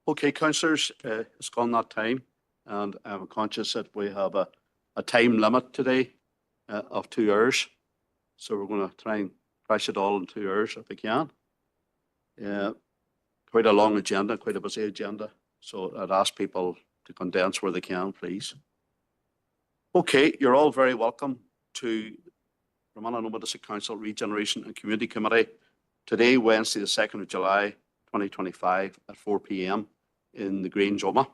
Okay, councillors, it's gone that time, and I'm conscious that we have a time limit today of 2 hours. So we're going to try and crash it all in 2 hours if we can. Quite a long agenda, quite a busy agenda. So I'd ask people to condense where they can, please. Okay, you're all very welcome to Romana Noma District Council Regeneration and Community Committee today, Wednesday, the 2nd of July, 2025 at 4 p.m. in the Green Joma.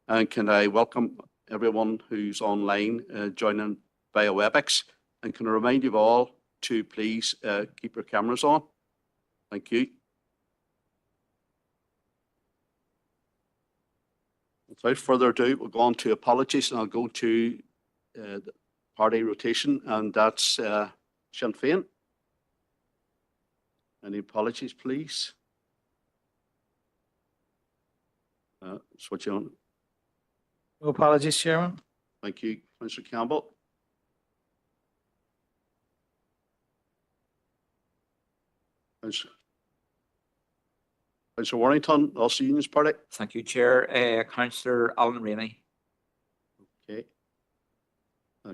And can I welcome everyone who's online joining via WebEx, and can I remind you all to please keep your cameras on. Thank you. Without further ado, we'll go on to apologies, and I'll go to the party rotation, and that's Sinn Féin. Any apologies, please? Switch on. No apologies, Chairman. Thank you, Councillor Campbell. Councillor Warrington, Ulster Unionist Party. Thank you, Chair. Councillor Alan Rainey. Okay.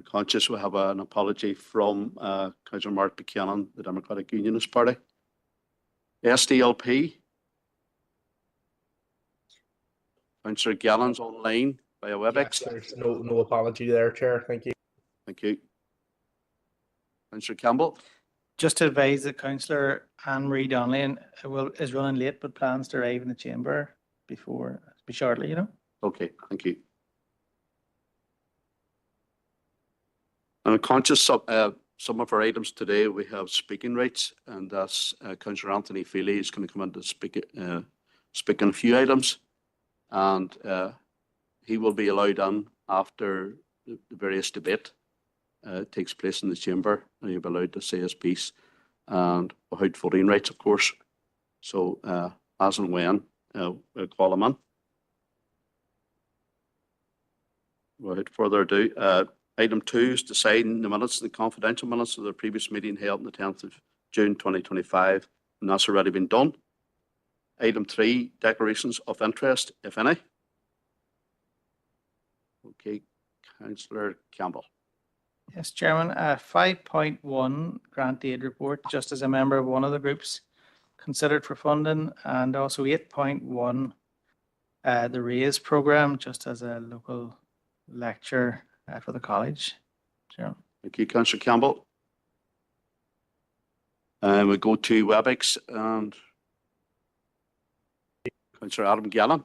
Conscious we have an apology from Councillor Mark Buchanan, the Democratic Unionist Party. SDLP. Councillor Gallon's online via WebEx. Yes, there's no apology there, Chair. Thank you. Thank you. Councillor Campbell. Just to advise that Councillor Anne-Marie Donnelly is running late, but plans to arrive in the chamber shortly, you know. Okay, thank you. And I'm conscious of some of our items today, we have speaking rights, and that's Councillor Anthony Feely is going to come in to speak on a few items, and he will be allowed on after the various debate takes place in the chamber, and he'll be allowed to say his piece, and without voting rights, of course. So as and when we'll call him in. Without further ado, item 2 is deciding the minutes, the confidential minutes of the previous meeting held on the 10th of June 2025, and that's already been done. Item 3, declarations of interest, if any. Okay, Councillor Campbell. Yes, Chairman. 5.1 grant aid report, just as a member of one of the groups considered for funding, and also 8.1 the RAISE program, just as a local lecture for the college. Chairman. Thank you, Councillor Campbell. And we go to WebEx and Councillor Adam Gallen.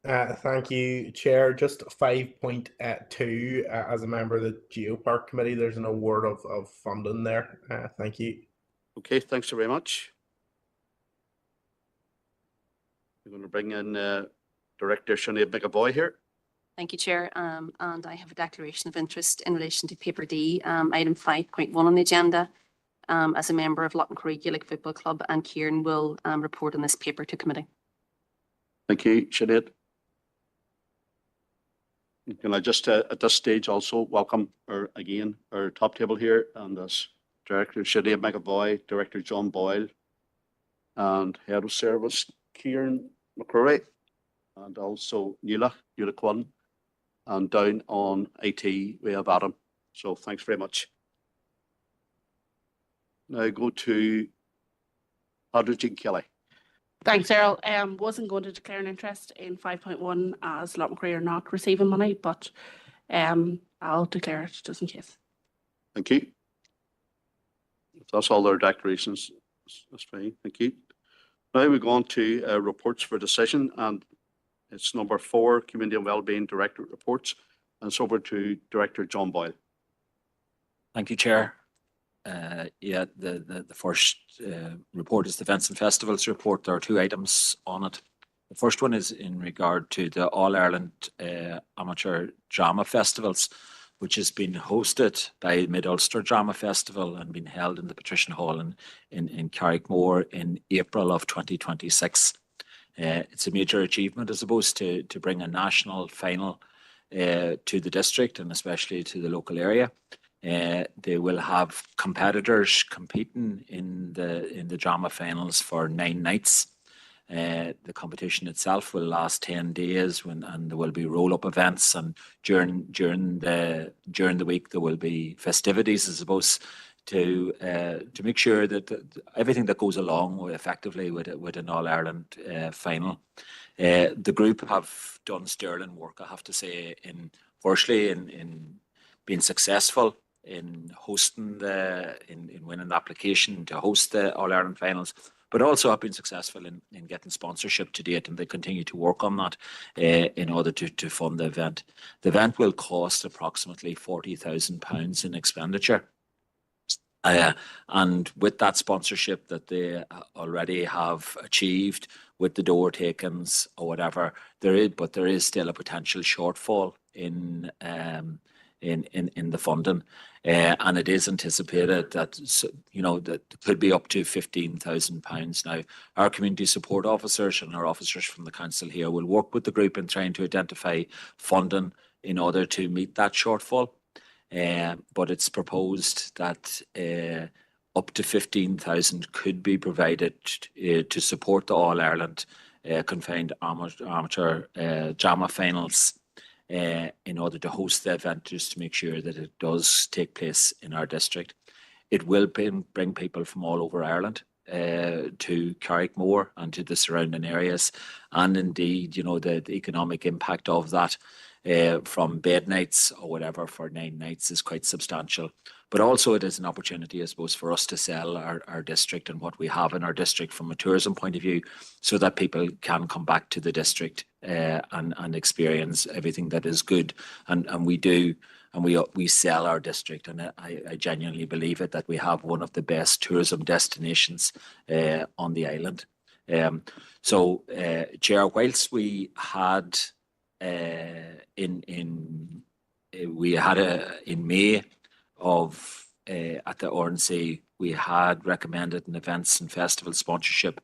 Thank you, Chair. Just 5.2, as a member of the Geopark Committee, there's an award of funding there. Thank you. Okay, thanks very much. We're going to bring in Director Sinead McAvoy here. Thank you, Chair. And I have a declaration of interest in relation to Paper D, item 5.1 on the agenda. As a member of Loughnacurry Gaelic Football Club, and Kieran will report on this paper to committee. Thank you, Sinead. Can I just at this stage also welcome our top table here, and as Director Sinead McAvoy, Director John Boyle, and Head of Service Kieran McCrory, and also Nuala Quinn, and down on IT we have Adam. So thanks very much. Now go to Jean Kelly. Thanks, Errol. Wasn't going to declare an interest in 5.1 as Loughnacurry are not receiving money, but I'll declare it just in case. Thank you. If that's all their declarations, that's fine. Thank you. Now we go on to reports for decision, and it's number 4, Community and Wellbeing Director reports, and it's over to Director John Boyle. Thank you, Chair. The first report is the Events and Festivals report. There are 2 items on it. The first one is in regard to the All-Ireland Amateur Drama Festivals, which has been hosted by Mid-Ulster Drama Festival and been held in the Patrician Hall in Carrickmore in April of 2026. It's a major achievement, I suppose, to bring a national final to the district and especially to the local area. They will have competitors competing in the drama finals for 9 nights. The competition itself will last 10 days and there will be roll-up events, and during the week there will be festivities, I suppose, to make sure that everything that goes along effectively with an All-Ireland final. The group have done sterling work, I have to say, in being successful in hosting in winning the application to host the All-Ireland finals, but also have been successful in getting sponsorship to date, and they continue to work on that in order to fund the event. The event will cost approximately £40,000 in expenditure. And with that sponsorship that they already have achieved with the door takings or whatever, there is still a potential shortfall in the funding, and it is anticipated that that could be up to £15,000. Now, our community support officers and our officers from the council here will work with the group in trying to identify funding in order to meet that shortfall. But it's proposed that up to 15,000 could be provided to support the All-Ireland confined amateur drama finals in order to host the event, just to make sure that it does take place in our district. It will bring people from all over Ireland to Carrickmore and to the surrounding areas, and indeed, the economic impact of that from bed nights or whatever for 9 nights is quite substantial. But also it is an opportunity, I suppose, for us to sell our district and what we have in our district from a tourism point of view, so that people can come back to the district and experience everything that is good. And we do, and we sell our district, and I genuinely believe it, that we have one of the best tourism destinations on the island. So, Chair, whilst we had in May of at the RNC, we had recommended an events and festival sponsorship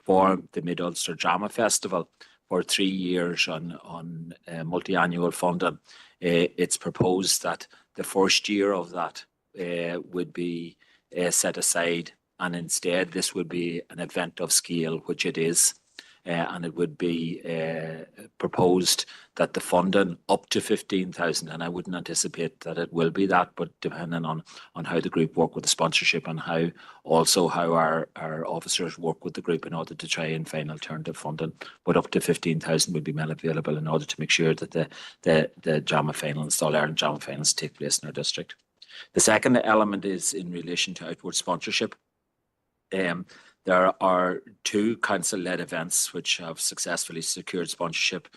for the Mid-Ulster Drama Festival for 3 years on multi-annual funding. It's proposed that the first year of that would be set aside, and instead this would be an event of scale, which it is. And it would be proposed that the funding up to 15,000, and I wouldn't anticipate that it will be that, but depending on how the group work with the sponsorship and how our officers work with the group in order to try and find alternative funding, but up to 15,000 would be made available in order to make sure that the drama finals, All-Ireland drama finals, take place in our district. The second element is in relation to outward sponsorship. There are 2 council-led events which have successfully secured sponsorship,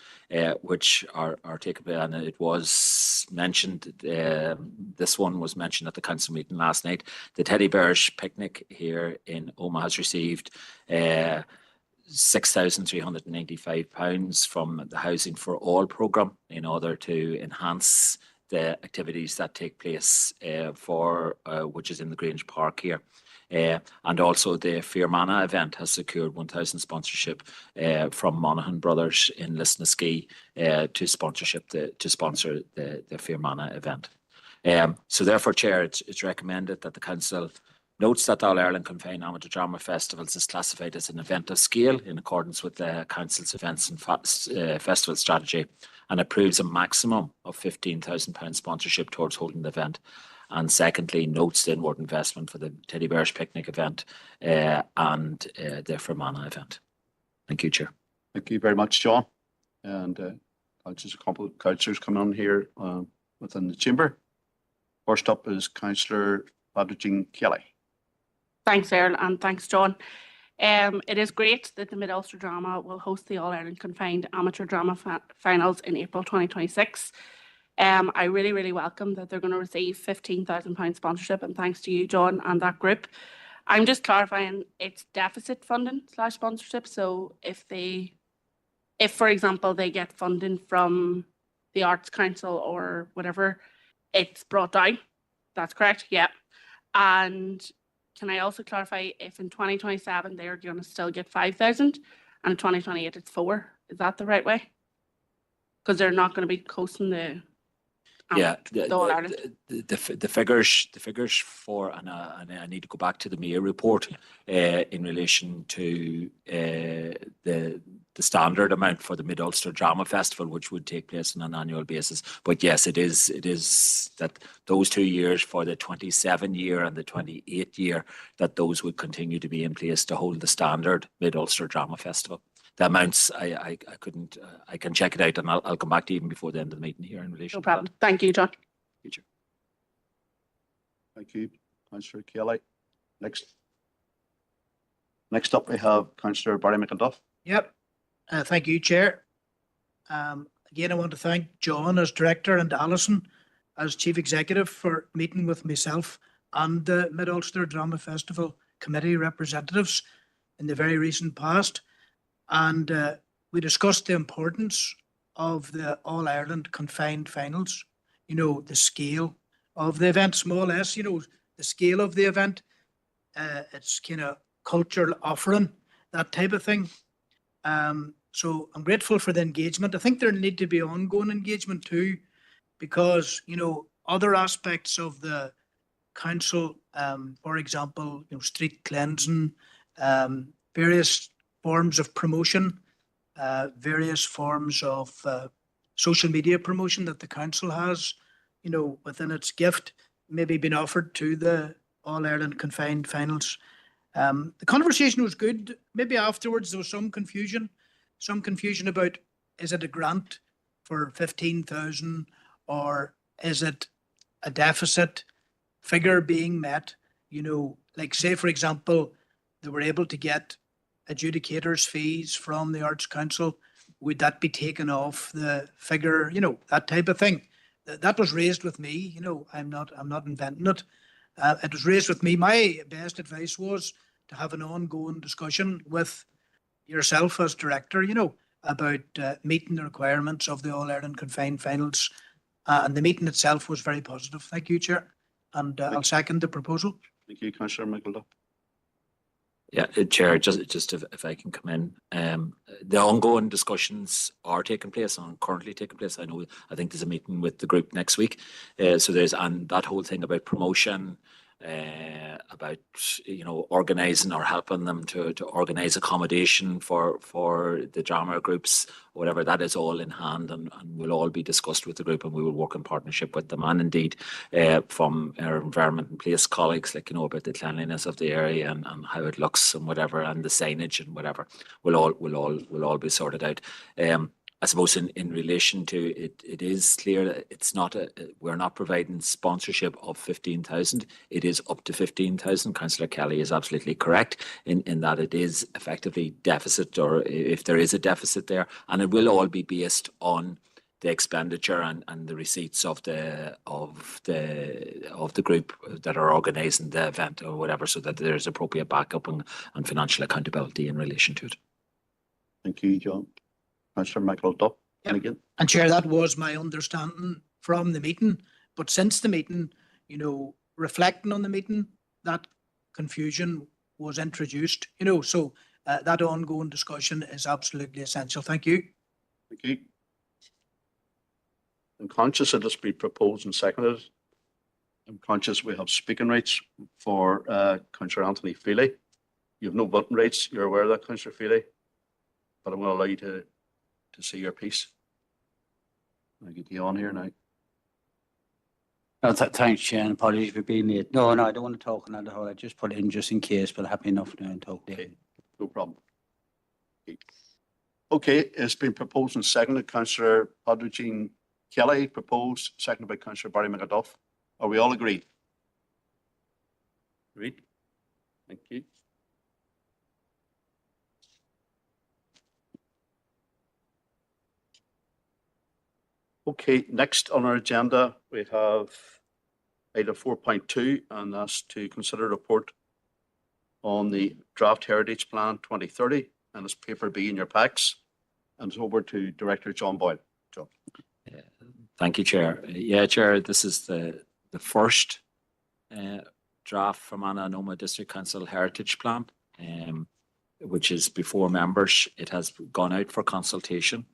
which are taken place, and it was mentioned, this one was mentioned at the council meeting last night. The Teddy Bears picnic here in Omagh has received £6,395 from the Housing for All programme in order to enhance the activities that take place which is in the Grange Park here. And also the Fearmana event has secured 1,000 sponsorship from Monaghan Brothers in Lisnaskea to sponsor the Fearmana event. So therefore, Chair, it's recommended that the Council notes that the All-Ireland Confined Amateur Drama Festivals is classified as an event of scale in accordance with the Council's events and festival strategy, and approves a maximum of £15,000 sponsorship towards holding the event. And secondly, notes the inward investment for the Teddy Bears picnic event and the Fermanagh event. Thank you, Chair. Thank you very much, John. And just a couple of councillors coming on here within the chamber. First up is Councillor Patrick Kelly. Thanks, Earl, and thanks, John. It is great that the Mid-Ulster Drama will host the All-Ireland Confined Amateur Drama Finals in April 2026. I really, really welcome that they're going to receive £15,000 sponsorship, and thanks to you, John, and that group. I'm just clarifying, it's deficit funding / sponsorship. So if for example, they get funding from the Arts Council or whatever, it's brought down. That's correct? Yeah. And can I also clarify if in 2027 they're going to still get 5,000 and in 2028 it's 4? Is that the right way? Because they're not going to be hosting the Yeah, the All Ireland. the figures for, and I need to go back to the Mayor report in relation to the standard amount for the Mid-Ulster Drama Festival, which would take place on an annual basis. But yes, it is that those 2 years for the 27 year and the 28 year, that those would continue to be in place to hold the standard Mid-Ulster Drama Festival. The amounts, I couldn't, I can check it out, and I'll come back to you even before the end of the meeting here in relation No to problem. that. Thank you, John. Future. Thank you, Councillor Kelly. Next up, we have Councillor Barry McInduff. Yep. Thank you, Chair. Again, I want to thank John as Director and Alison as Chief Executive for meeting with myself and the Mid-Ulster Drama Festival Committee representatives in the very recent past. And we discussed the importance of the All-Ireland confined finals, you know, the scale of the event, small s, you know, the scale of the event, it's kind of cultural offering, that type of thing. So I'm grateful for the engagement. I think there need to be ongoing engagement too, because, you know, other aspects of the council, for example, you know, street cleansing, various forms of promotion, various forms of social media promotion that the council has, you know, within its gift, maybe been offered to the All-Ireland confined finals. The conversation was good. Maybe afterwards there was some confusion about, is it a grant for 15,000 or is it a deficit figure being met? You know, like say, for example, they were able to get adjudicators' fees from the Arts Council. Would that be taken off the figure? You know, that type of thing. That was raised with me. You know, I'm not inventing it. It was raised with me. My best advice was to have an ongoing discussion with yourself as Director, you know, about meeting the requirements of the All-Ireland confined finals. And the meeting itself was very positive. Thank you, Chair. And I'll second the proposal. Thank you, Councillor McInduff. Yeah, Chair, just if I can come in, the ongoing discussions are taking place and currently taking place. I think there's a meeting with the group next week. So and that whole thing about promotion, about, you know, organising or helping them to organise accommodation for the drama groups, whatever, that is all in hand and will all be discussed with the group, and we will work in partnership with them, and indeed from our environment and place colleagues, like, you know, about the cleanliness of the area and how it looks and whatever, and the signage and whatever will all be sorted out. I suppose in relation to it, it is clear that it's not we're not providing sponsorship of 15,000. It is up to 15,000. Councillor Kelly is absolutely correct in that it is effectively deficit, or if there is a deficit there, and it will all be based on the expenditure and the receipts of the group that are organising the event or whatever, so that there's appropriate backup and financial accountability in relation to it. Thank you, John. Councillor McInduff. Yep. Again. And Chair, that was my understanding from the meeting. But since the meeting, you know, reflecting on the meeting, that confusion was introduced, you know, so that ongoing discussion is absolutely essential. Thank you. Thank you. I'm conscious that this be proposed and seconded. I'm conscious we have speaking rights for Councillor Anthony Feely. You have no voting rights. You're aware of that, Councillor Feely. But I'm going to allow you to see your piece. I'll get you on here now. No, thanks, Chair, and apologies for being late. No, I don't want to talk on that at all. I just put it in just in case, but happy enough now and talk there. Okay, no problem. Okay, it's been proposed and seconded. Councillor Padraig Kelly proposed, seconded by Councillor Barry McInduff. Are we all agreed? Agreed. Thank you. Okay, next on our agenda, we have item 4.2, and that's to consider a report on the Draft Heritage Plan 2030, and it's paper B in your packs. And it's over to Director John Boyle. John. Thank you, Chair. Yeah, Chair, this is the first draft from Anna District Council Heritage Plan. which is before members. It has gone out for consultation,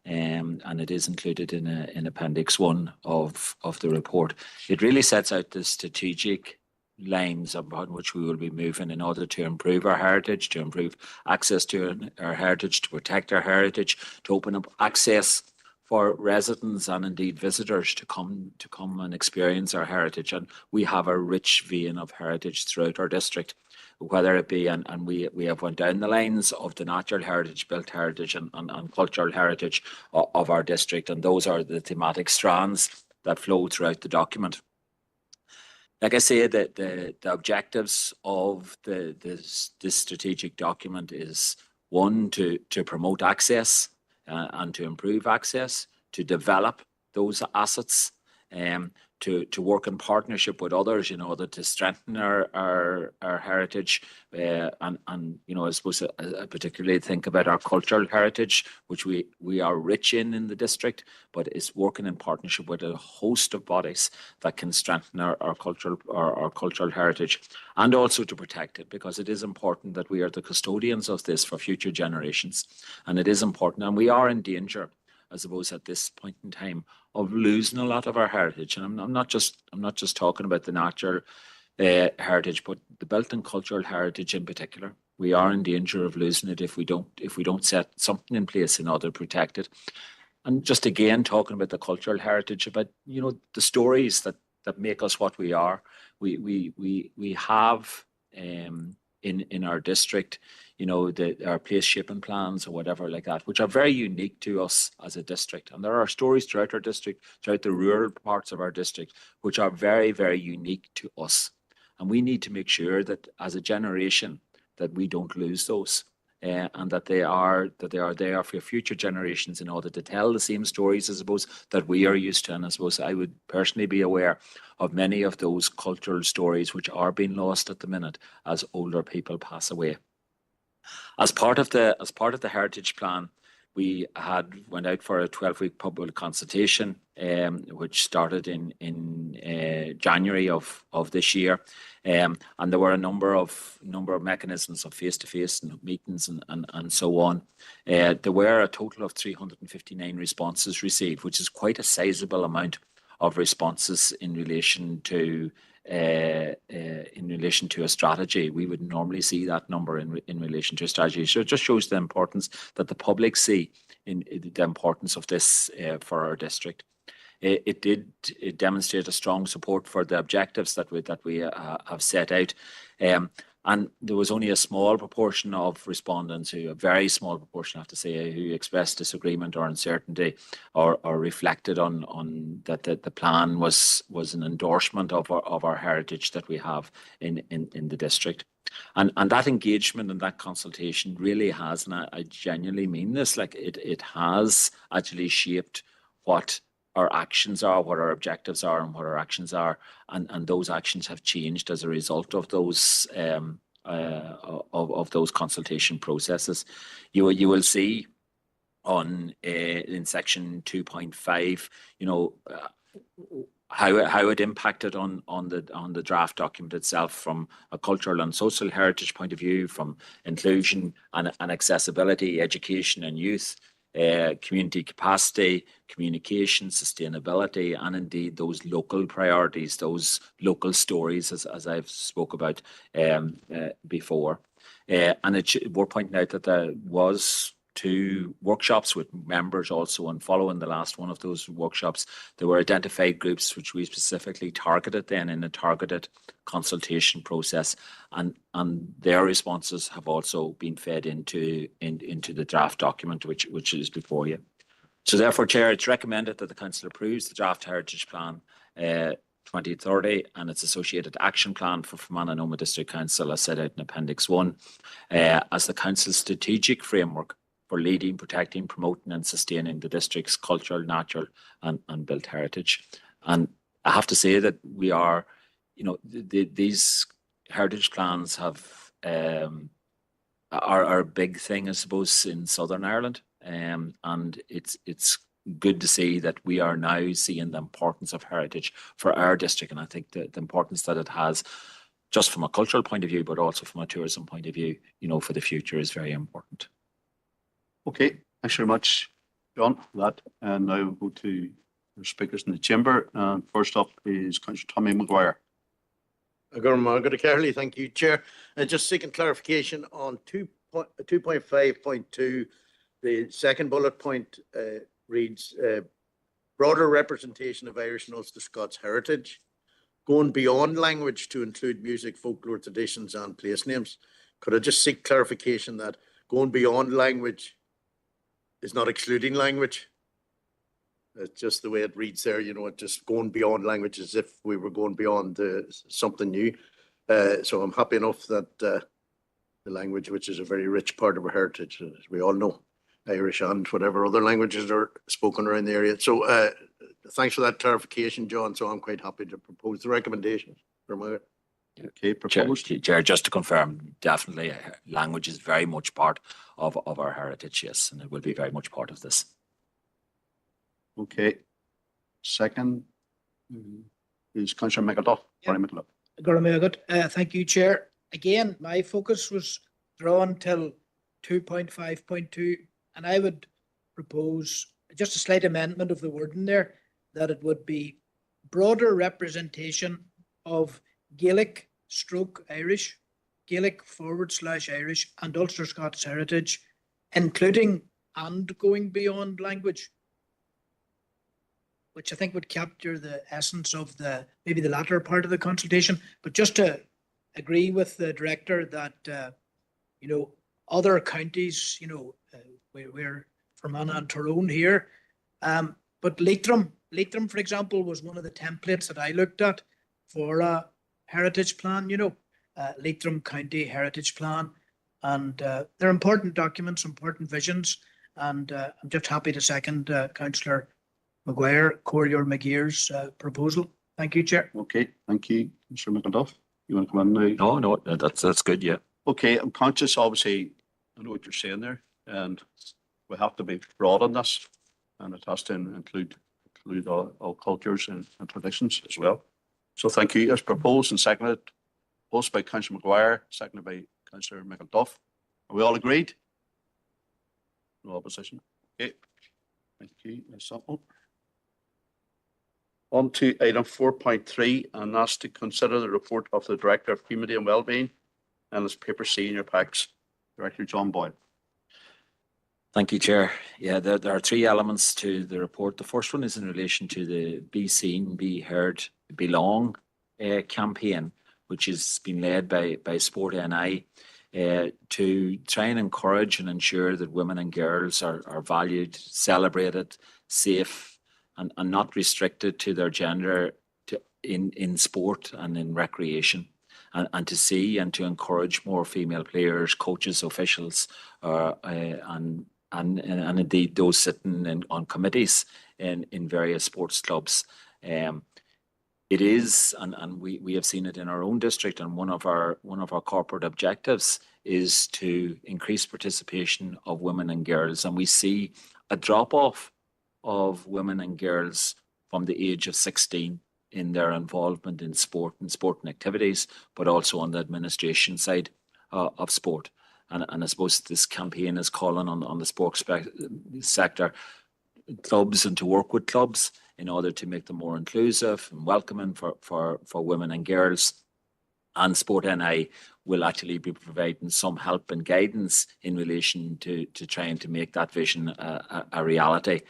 and it is included in Appendix 1 of the report. It really sets out the strategic lines upon which we will be moving in order to improve our heritage, to improve access to our heritage, to protect our heritage, to open up access for residents and indeed visitors to come and experience our heritage. And we have a rich vein of heritage throughout our district, whether it be, and we have went down the lines of the natural heritage, built heritage and cultural heritage of our district. And those are the thematic strands that flow throughout the document. Like I say, the objectives of this strategic document is, one, to promote access and to improve access, to develop those assets, to work in partnership with others in order to strengthen our heritage, and I suppose I particularly think about our cultural heritage, which we are rich in the district, but it's working in partnership with a host of bodies that can strengthen our cultural heritage, and also to protect it, because it is important that we are the custodians of this for future generations, and it is important, and we are in danger, I suppose, at this point in time, of losing a lot of our heritage. And I'm not just talking about the natural heritage, but the built and cultural heritage in particular. We are in danger of losing it if we don't set something in place in order to protect it. And just again, talking about the cultural heritage, about the stories that make us what we are. We have in our district, our place shaping plans or whatever like that, which are very unique to us as a district. And there are stories throughout our district, throughout the rural parts of our district, which are very, very unique to us. And we need to make sure that as a generation that we don't lose those, and that they are there for future generations in order to tell the same stories, I suppose, that we are used to. And I suppose I would personally be aware of many of those cultural stories which are being lost at the minute as older people pass away. As part of the heritage plan, we went out for a 12-week public consultation, which started in January of this year, and there were a number of mechanisms of face-to-face meetings and so on. There were a total of 359 responses received, which is quite a sizable amount of responses in relation to a strategy. We would normally see that number in relation to a strategy. So it just shows the importance that the public see in the importance of this for our district. It demonstrated a strong support for the objectives that we have set out. And there was only a small proportion of respondents, a very small proportion, I have to say, who expressed disagreement or uncertainty or reflected on that the plan was an endorsement of our heritage that we have in the district. And that engagement and that consultation really has, and I genuinely mean this, like it has actually shaped what our actions are, what our objectives are, and what our actions are, and those actions have changed as a result of those consultation processes. You will see in section 2.5, how it impacted on the draft document itself from a cultural and social heritage point of view, from inclusion and accessibility, education and youth, community capacity, communication, sustainability, and indeed those local priorities, those local stories, as I've spoke about before. And we're pointing out that there was 2 workshops with members also, and following the last one of those workshops, there were identified groups which we specifically targeted then in a targeted consultation process, and their responses have also been fed into the draft document which is before you. So therefore, Chair, it's recommended that the Council approves the draft Heritage Plan 2030 and its associated action plan for Fermanagh and Omagh District Council as set out in Appendix 1 as the Council's strategic framework for leading, protecting, promoting and sustaining the district's cultural, natural and built heritage. And I have to say that we are, these heritage plans are a big thing, I suppose, in Southern Ireland. And it's good to see that we are now seeing the importance of heritage for our district. And I think the importance that it has just from a cultural point of view, but also from a tourism point of view, you know, for the future is very important. Okay, thanks very much, John, for that. And now we'll go to the speakers in the chamber. And first up is Councillor Tommy Maguire. Good Carly, thank you, Chair. Just seeking clarification on 2.5.2. The second bullet point reads broader representation of Irish and Ulster Scots heritage, going beyond language to include music, folklore, traditions, and place names. Could I just seek clarification that going beyond language is not excluding language? It's just the way it reads there, you know, it just going beyond language as if we were going beyond something new. So I'm happy enough that the language, which is a very rich part of our heritage, as we all know, Irish and whatever other languages are spoken around the area. So thanks for that clarification, John. So I'm quite happy to propose the recommendations for my. Okay, proposed. Chair, just to confirm, definitely language is very much part of our heritage, yes, and it will be very much part of this. Okay. Second is Councillor McAduff. Thank you, Chair. Again, my focus was drawn till 2.5.2, and I would propose just a slight amendment of the wording there, that it would be broader representation of Gaelic / Irish, Gaelic / Irish and Ulster Scots heritage, including and going beyond language, which I think would capture the essence of maybe the latter part of the consultation. But just to agree with the director that, you know, other counties, you know, we're Fermanagh and Tyrone here, but Leitrim, for example, was one of the templates that I looked at for a heritage plan, you know, Leitrim County Heritage Plan. And they're important documents, important visions. And I'm just happy to second Councillor Maguire, Corrier McGear's proposal. Thank you, Chair. Okay, thank you, Mr. McAduff. You want to come in now? No, that's good, yeah. Okay, I'm conscious, obviously, I know what you're saying there, and we have to be broad on this, and it has to include all cultures and traditions as well. So thank you. As proposed and seconded, proposed by Councillor Maguire, seconded by Councillor McAduff. Are we all agreed? No opposition. Okay, thank you. That's that one. On to item 4.3, and that's to consider the report of the Director of Community and Wellbeing, and it's paper C in your packs. Director John Boyle. Thank you, Chair. Yeah, there are three elements to the report. The first one is in relation to the Be Seen, Be Heard, Belong campaign, which has been led by Sport NI to try and encourage and ensure that women and girls are valued, celebrated, safe, and not restricted to their gender in sport and in recreation. And to see and to encourage more female players, coaches, officials, and indeed those sitting on committees in various sports clubs. It is, and we have seen it in our own district, and one of our corporate objectives is to increase participation of women and girls. And we see a drop-off of women and girls from the age of 16 in their involvement in sport and sporting activities, but also on the administration side of sport. And I suppose this campaign is calling on the sports sector clubs and to work with clubs in order to make them more inclusive and welcoming for women and girls. And Sport NI will actually be providing some help and guidance in relation to trying to make that vision a reality.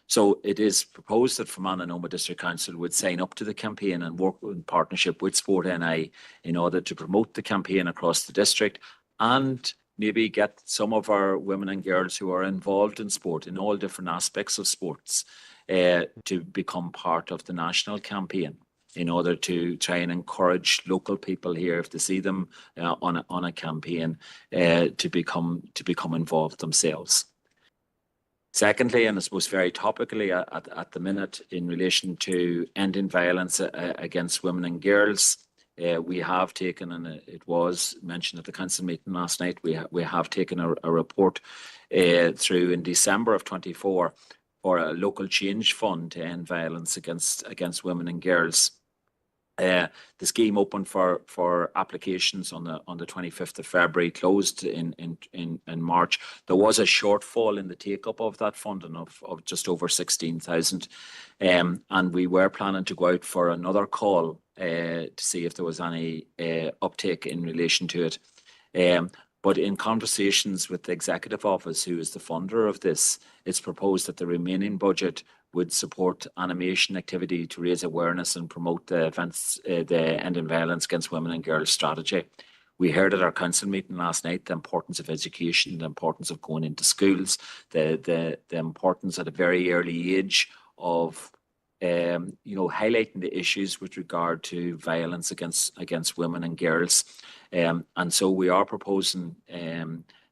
So it is proposed that Fermanagh and Omagh District Council would sign up to the campaign and work in partnership with Sport NI in order to promote the campaign across the district, and maybe get some of our women and girls who are involved in sport in all different aspects of sports to become part of the national campaign, in order to try and encourage local people here, if they see them on a campaign, to become involved themselves. Secondly, and I suppose very topically at the minute, in relation to ending violence against women and girls, we have taken, and it was mentioned at the council meeting last night, we have taken a report through in December of 24 for a local change fund to end violence against women and girls. The scheme opened for applications on the 25th of February, closed in March. There was a shortfall in the take up of that funding of just over 16,000. And we were planning to go out for another call to see if there was any uptake in relation to it. But in conversations with the Executive Office, who is the funder of this, it's proposed that the remaining budget would support animation activity to raise awareness and promote the events, the Ending Violence Against Women and Girls strategy. We heard at our council meeting last night the importance of education, the importance of going into schools, the importance at a very early age of highlighting the issues with regard to violence against women and girls. And so we are proposing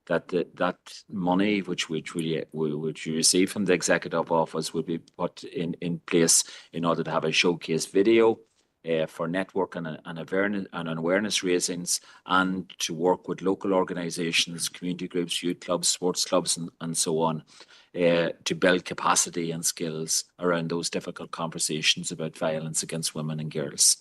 that money which you receive from the Executive Office will be put in place in order to have a showcase video for network and awareness raisings, and to work with local organisations, community groups, youth clubs, sports clubs, and so on, to build capacity and skills around those difficult conversations about violence against women and girls.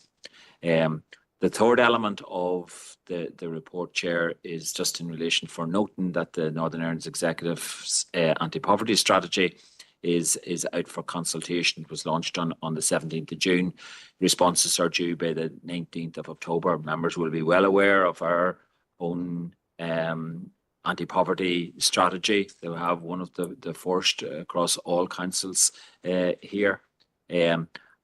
The third element of the report, Chair, is just in relation for noting that the Northern Ireland's Executive's anti-poverty strategy is out for consultation. It was launched on the 17th of June. Responses are due by the 19th of October. Members will be well aware of our own anti-poverty strategy. They will have one of the first across all councils here.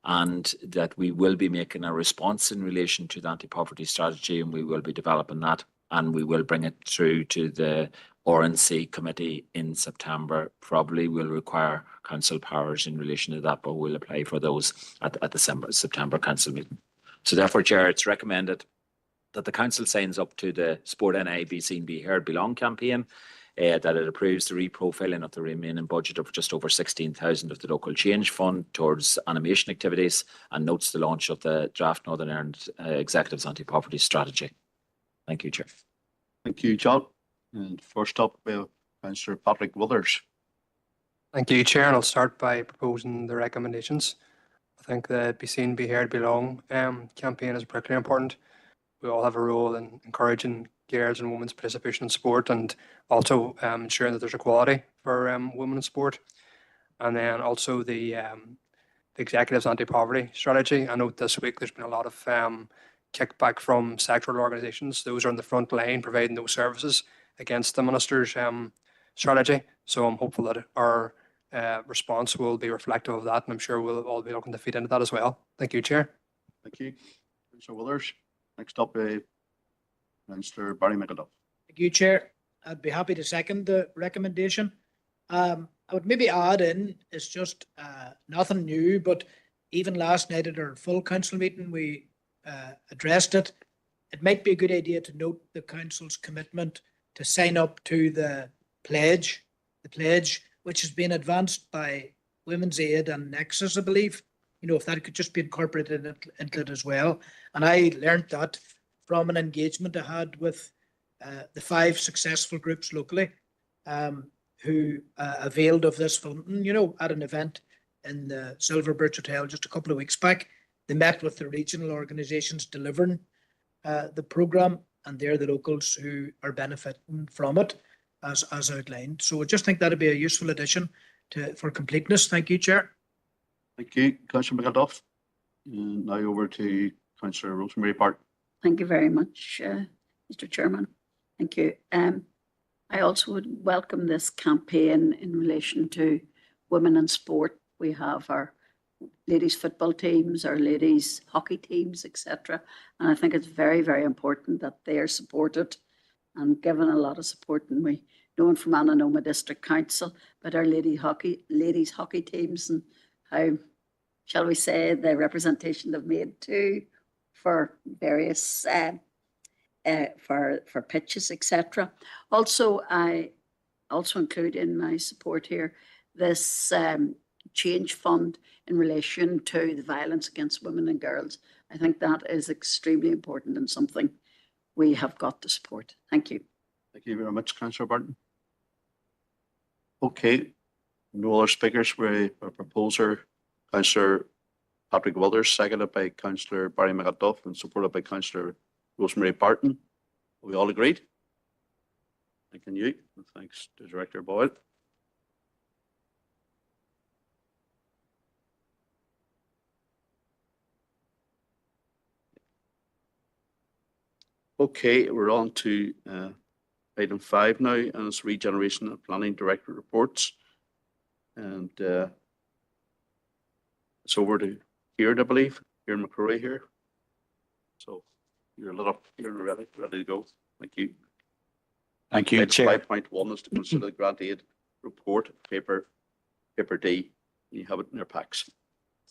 And that we will be making a response in relation to the anti-poverty strategy, and we will be developing that, and we will bring it through to the RNC committee in September. Probably will require council powers in relation to that, but we'll apply for those at the September council meeting. So therefore, Chair, it's recommended that the council signs up to the Sport NI Be Seen, Be Heard, Belong campaign, that it approves the reprofiling of the remaining budget of just over 16,000 of the local change fund towards animation activities, and notes the launch of the draft Northern Ireland Executive's anti-poverty strategy. Thank you, Chair. Thank you, John. And first up, Councillor Patrick Withers. Thank you, Chair, and I'll start by proposing the recommendations. I think the Be Seen, Be Heard, Belong campaign is particularly important. We all have a role in encouraging girls and women's participation in sport, and also ensuring that there's equality for women in sport. And then also the Executive's anti-poverty strategy. I note this week there's been a lot of kickback from sectoral organisations. Those are on the front line providing those services against the Minister's strategy. So I'm hopeful that our response will be reflective of that, and I'm sure we'll all be looking to feed into that as well. Thank you, Chair. Thank you, Councillor Withers. Next up, Councillor Barry McAduff. Thank you, Chair. I'd be happy to second the recommendation. I would maybe add in, it's just nothing new, but even last night at our full council meeting, we addressed it. It might be a good idea to note the council's commitment to sign up to the pledge, which has been advanced by Women's Aid and Nexus, I believe. You know, if that could just be incorporated into it as well. And I learned that from an engagement I had with the 5 successful groups locally who availed of this funding, at an event in the Silver Birch Hotel just a couple of weeks back. They met with the regional organisations delivering the programme, and they're the locals who are benefiting from it as outlined. So I just think that'd be a useful addition for completeness. Thank you, Chair. Thank you, Councillor McAduff. Now over to Councillor Rosemary Park. Thank you very much, Mr. Chairman. Thank you. I also would welcome this campaign in relation to women in sport. We have our ladies football teams, our ladies hockey teams, etc. And I think it's very, very important that they are supported and given a lot of support. And we know from Annanoma District Council about our ladies hockey teams and how, shall we say, the representation they've made too for various for pitches, etc. Also, I also include in my support here this change fund in relation to the violence against women and girls. I think that is extremely important and something we have got to support. Thank you. Thank you very much, Councillor Barton. Okay, no other speakers. We're a proposer, Councillor Patrick Withers, seconded by Councillor Barry McAduff and supported by Councillor Rosemary Barton. Are we all agreed? Thanking you. And thanks to Director Boyle. Okay, we're on to item 5 now, and it's Regeneration and Planning Director reports. And it's over to Kieran, I believe. Kieran McCrory here. So you're lit up, you're ready to go. Thank you. Thank you, Chair. 5.1 is to consider the grant aid report, paper D. You have it in your packs.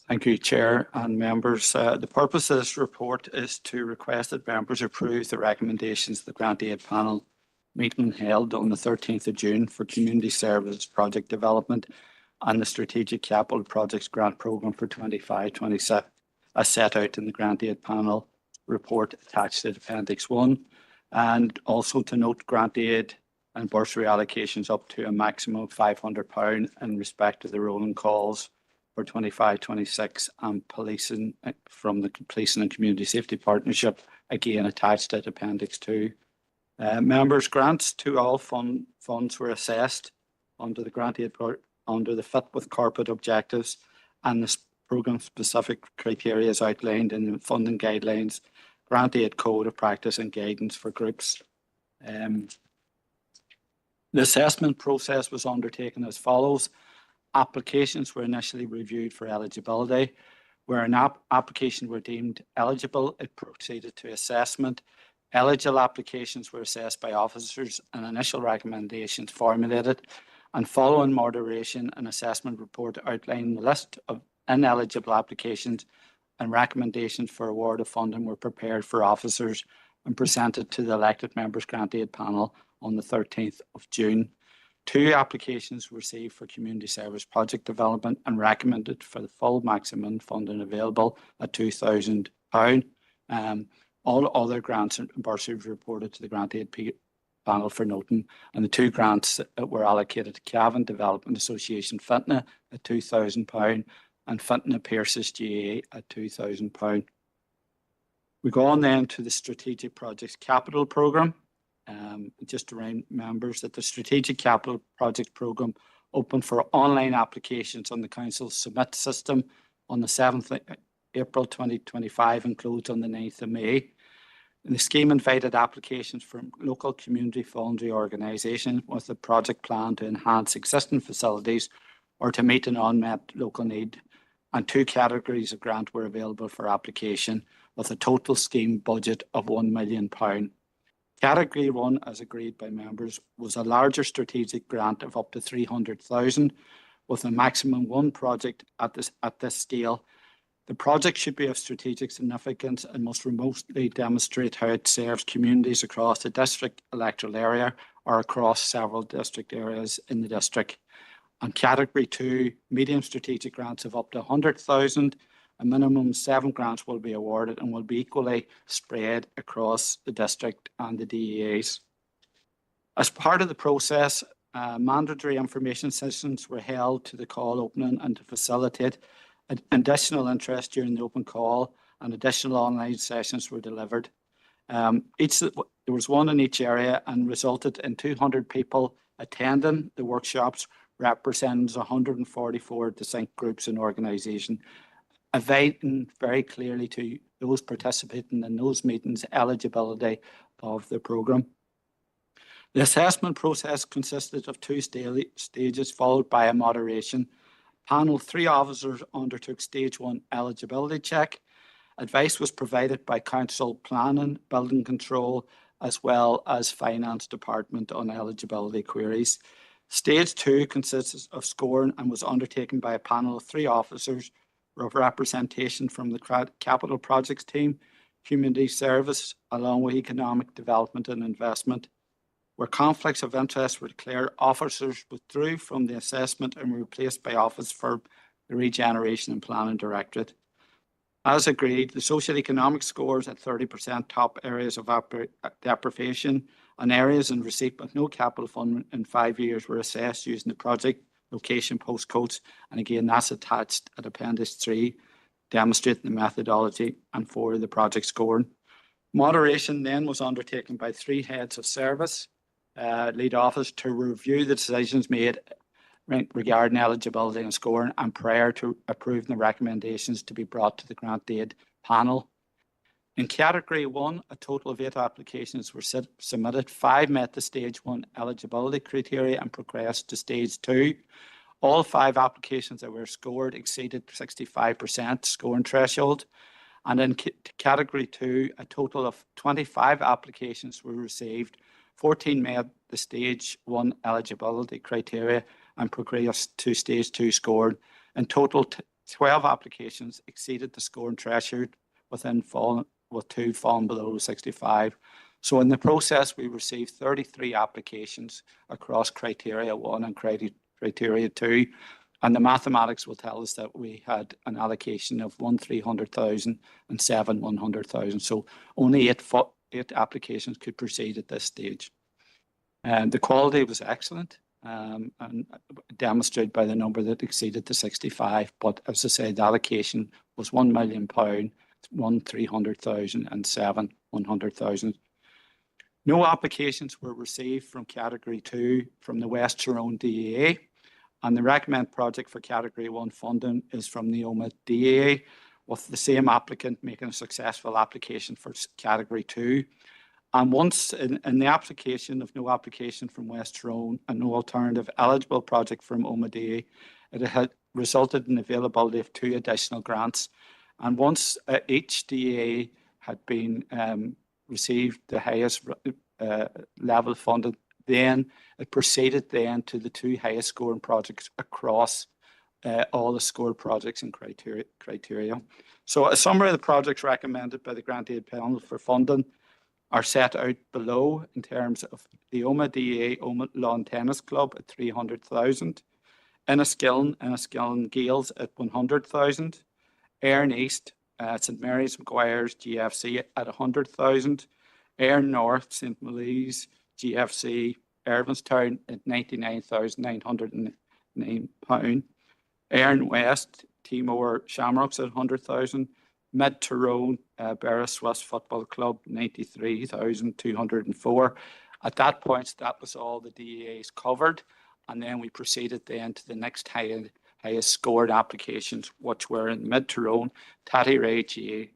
Thank you, Chair and members. The purpose of this report is to request that members approve the recommendations of the Grant Aid Panel meeting held on the 13th of June for Community Services Project Development and the Strategic Capital Projects Grant Programme for 25-27, as set out in the Grant Aid Panel report attached to Appendix 1, and also to note grant aid and bursary allocations up to a maximum of £500 in respect to the rolling calls for 25-26 and policing from the Policing and Community Safety Partnership, again attached at Appendix 2. Members' grants to all funds were assessed under the grant aid under the Fit with Corporate objectives and the programme specific criteria as outlined in the funding guidelines, grant aid code of practice and guidance for groups. The assessment process was undertaken as follows. Applications were initially reviewed for eligibility. Where an application were deemed eligible, it proceeded to assessment. Eligible applications were assessed by officers and initial recommendations formulated. And following moderation, an assessment report outlining the list of ineligible applications and recommendations for award of funding were prepared for officers and presented to the elected members grant aid panel on the 13th of June. 2 applications were received for community service project development and recommended for the full maximum funding available at £2,000. All other grants and bursaries reported to the grant aid panel for noting, and the 2 grants that were allocated to Cavan Development Association Fintna at £2,000 and Fintna Pierce's GA at £2,000. We go on then to the Strategic Projects Capital Programme. Just to remind members that the Strategic Capital Project Programme opened for online applications on the Council's Submit system on the 7th of April 2025 and closed on the 9th of May. And the scheme invited applications from local community voluntary organisations with a project plan to enhance existing facilities or to meet an unmet local need. And 2 categories of grant were available for application with a total scheme budget of £1 million. Category 1, as agreed by members, was a larger strategic grant of up to 300,000 with a maximum 1 project at this scale. The project should be of strategic significance and must remotely demonstrate how it serves communities across the district electoral area or across several district areas in the district. And Category 2, medium strategic grants of up to 100,000. A minimum 7 grants will be awarded and will be equally spread across the district and the DEAs. As part of the process, mandatory information sessions were held to the call opening and to facilitate additional interest during the open call, and additional online sessions were delivered. There was 1 in each area and resulted in 200 people attending the workshops, representing 144 distinct groups and organisations, inviting very clearly to those participating in those meetings eligibility of the programme. The assessment process consisted of 2 stages followed by a moderation. Panel 3 officers undertook stage 1 eligibility check. Advice was provided by Council Planning, Building Control, as well as Finance Department on eligibility queries. Stage 2 consists of scoring and was undertaken by a panel of 3 officers with representation from the Capital Projects team, Community Service, along with Economic Development and Investment. Where conflicts of interest were declared, officers withdrew from the assessment and were replaced by Office for the Regeneration and Planning Directorate. As agreed, the socio-economic scores at 30% top areas of deprivation and areas in receipt with no capital funding in 5 years were assessed using the project location postcodes, and again that's attached at Appendix 3. demonstrating the methodology and for the project scoring. Moderation then was undertaken by 3 heads of service, lead office, to review the decisions made regarding eligibility and scoring and prior to approving the recommendations to be brought to the grant aid panel. In category 1, a total of 8 applications were submitted. 5 met the stage 1 eligibility criteria and progressed to stage 2. All 5 applications that were scored exceeded 65% scoring threshold. And in category 2, a total of 25 applications were received. 14 met the stage 1 eligibility criteria and progressed to stage 2 scoring. In total, 12 applications exceeded the scoring threshold with 2 falling below 65. So in the process, we received 33 applications across criteria 1 and criteria 2. And the mathematics will tell us that we had an allocation of 1 300,000 and 7 100,000. So only 8 applications could proceed at this stage. And the quality was excellent and demonstrated by the number that exceeded the 65. But as I say, the allocation was £1 million, 1 300,000 and 7 100,000. No applications were received from category 2 from the West Tyrone DAA. And the recommended project for category 1 funding is from the Oma DAA, with the same applicant making a successful application for category 2. And once in the application of no application from West Tyrone and no alternative eligible project from Oma DAA, it had resulted in availability of 2 additional grants. And once each DAA had been received the highest level funded, then it proceeded then to the 2 highest scoring projects across all the scored projects and criteria. So a summary of the projects recommended by the grant aid panel for funding are set out below in terms of the Oma DAA Oma Lawn Tennis Club at 300,000, Enniskillen Gales at 100,000, Erin East, St Mary's Maguire's GFC at 100,000, Erin North, St Malise GFC, Irvinstown at £99,909, Erin West, Timor Shamrocks at 100,000, Mid Tyrone, Barra Swiss Football Club, 93,204. At that point, that was all the DAAs covered. And then we proceeded then to the next highest scored applications, which were in Mid Tyrone, Tatty Ray GA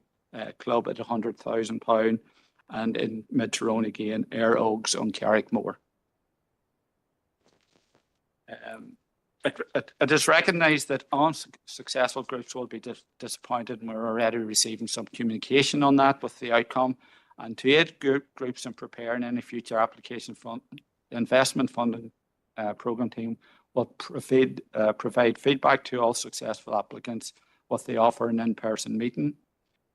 Club at £100,000, and in Mid Tyrone again, Air Oaks on Carrickmore. It is recognised that unsuccessful groups will be disappointed, and we're already receiving some communication on that with the outcome. And to aid groups in preparing any future application fund, the investment funding programme team will provide feedback to all successful applicants with the offer an in-person meeting.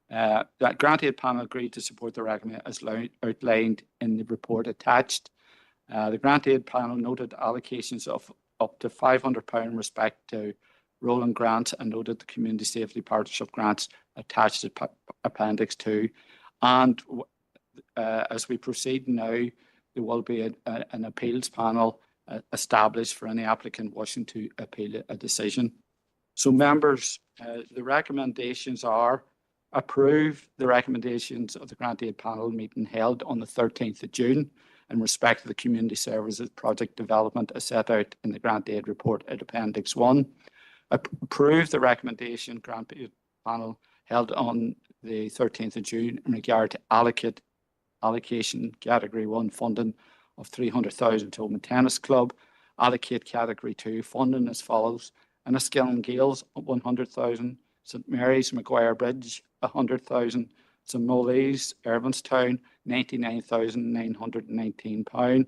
That grant aid panel agreed to support the recommendation as outlined in the report attached. The grant aid panel noted allocations of up to £500 in respect to rolling grants and noted the community safety partnership grants attached to Appendix 2. And as we proceed now, there will be an appeals panel established for any applicant wishing to appeal a decision. So members, the recommendations are approve the recommendations of the grant aid panel meeting held on the 13th of June in respect to the community services project development as set out in the grant aid report at Appendix 1. Approve the recommendation grant aid panel held on the 13th of June in regard to allocation category 1 funding of 300,000 to Oma Tennis Club. Allocate category 2 funding as follows: Enniskillen Gales 100,000, St Mary's Maguire Bridge 100,000, St Molly's Irvinstown £99,919,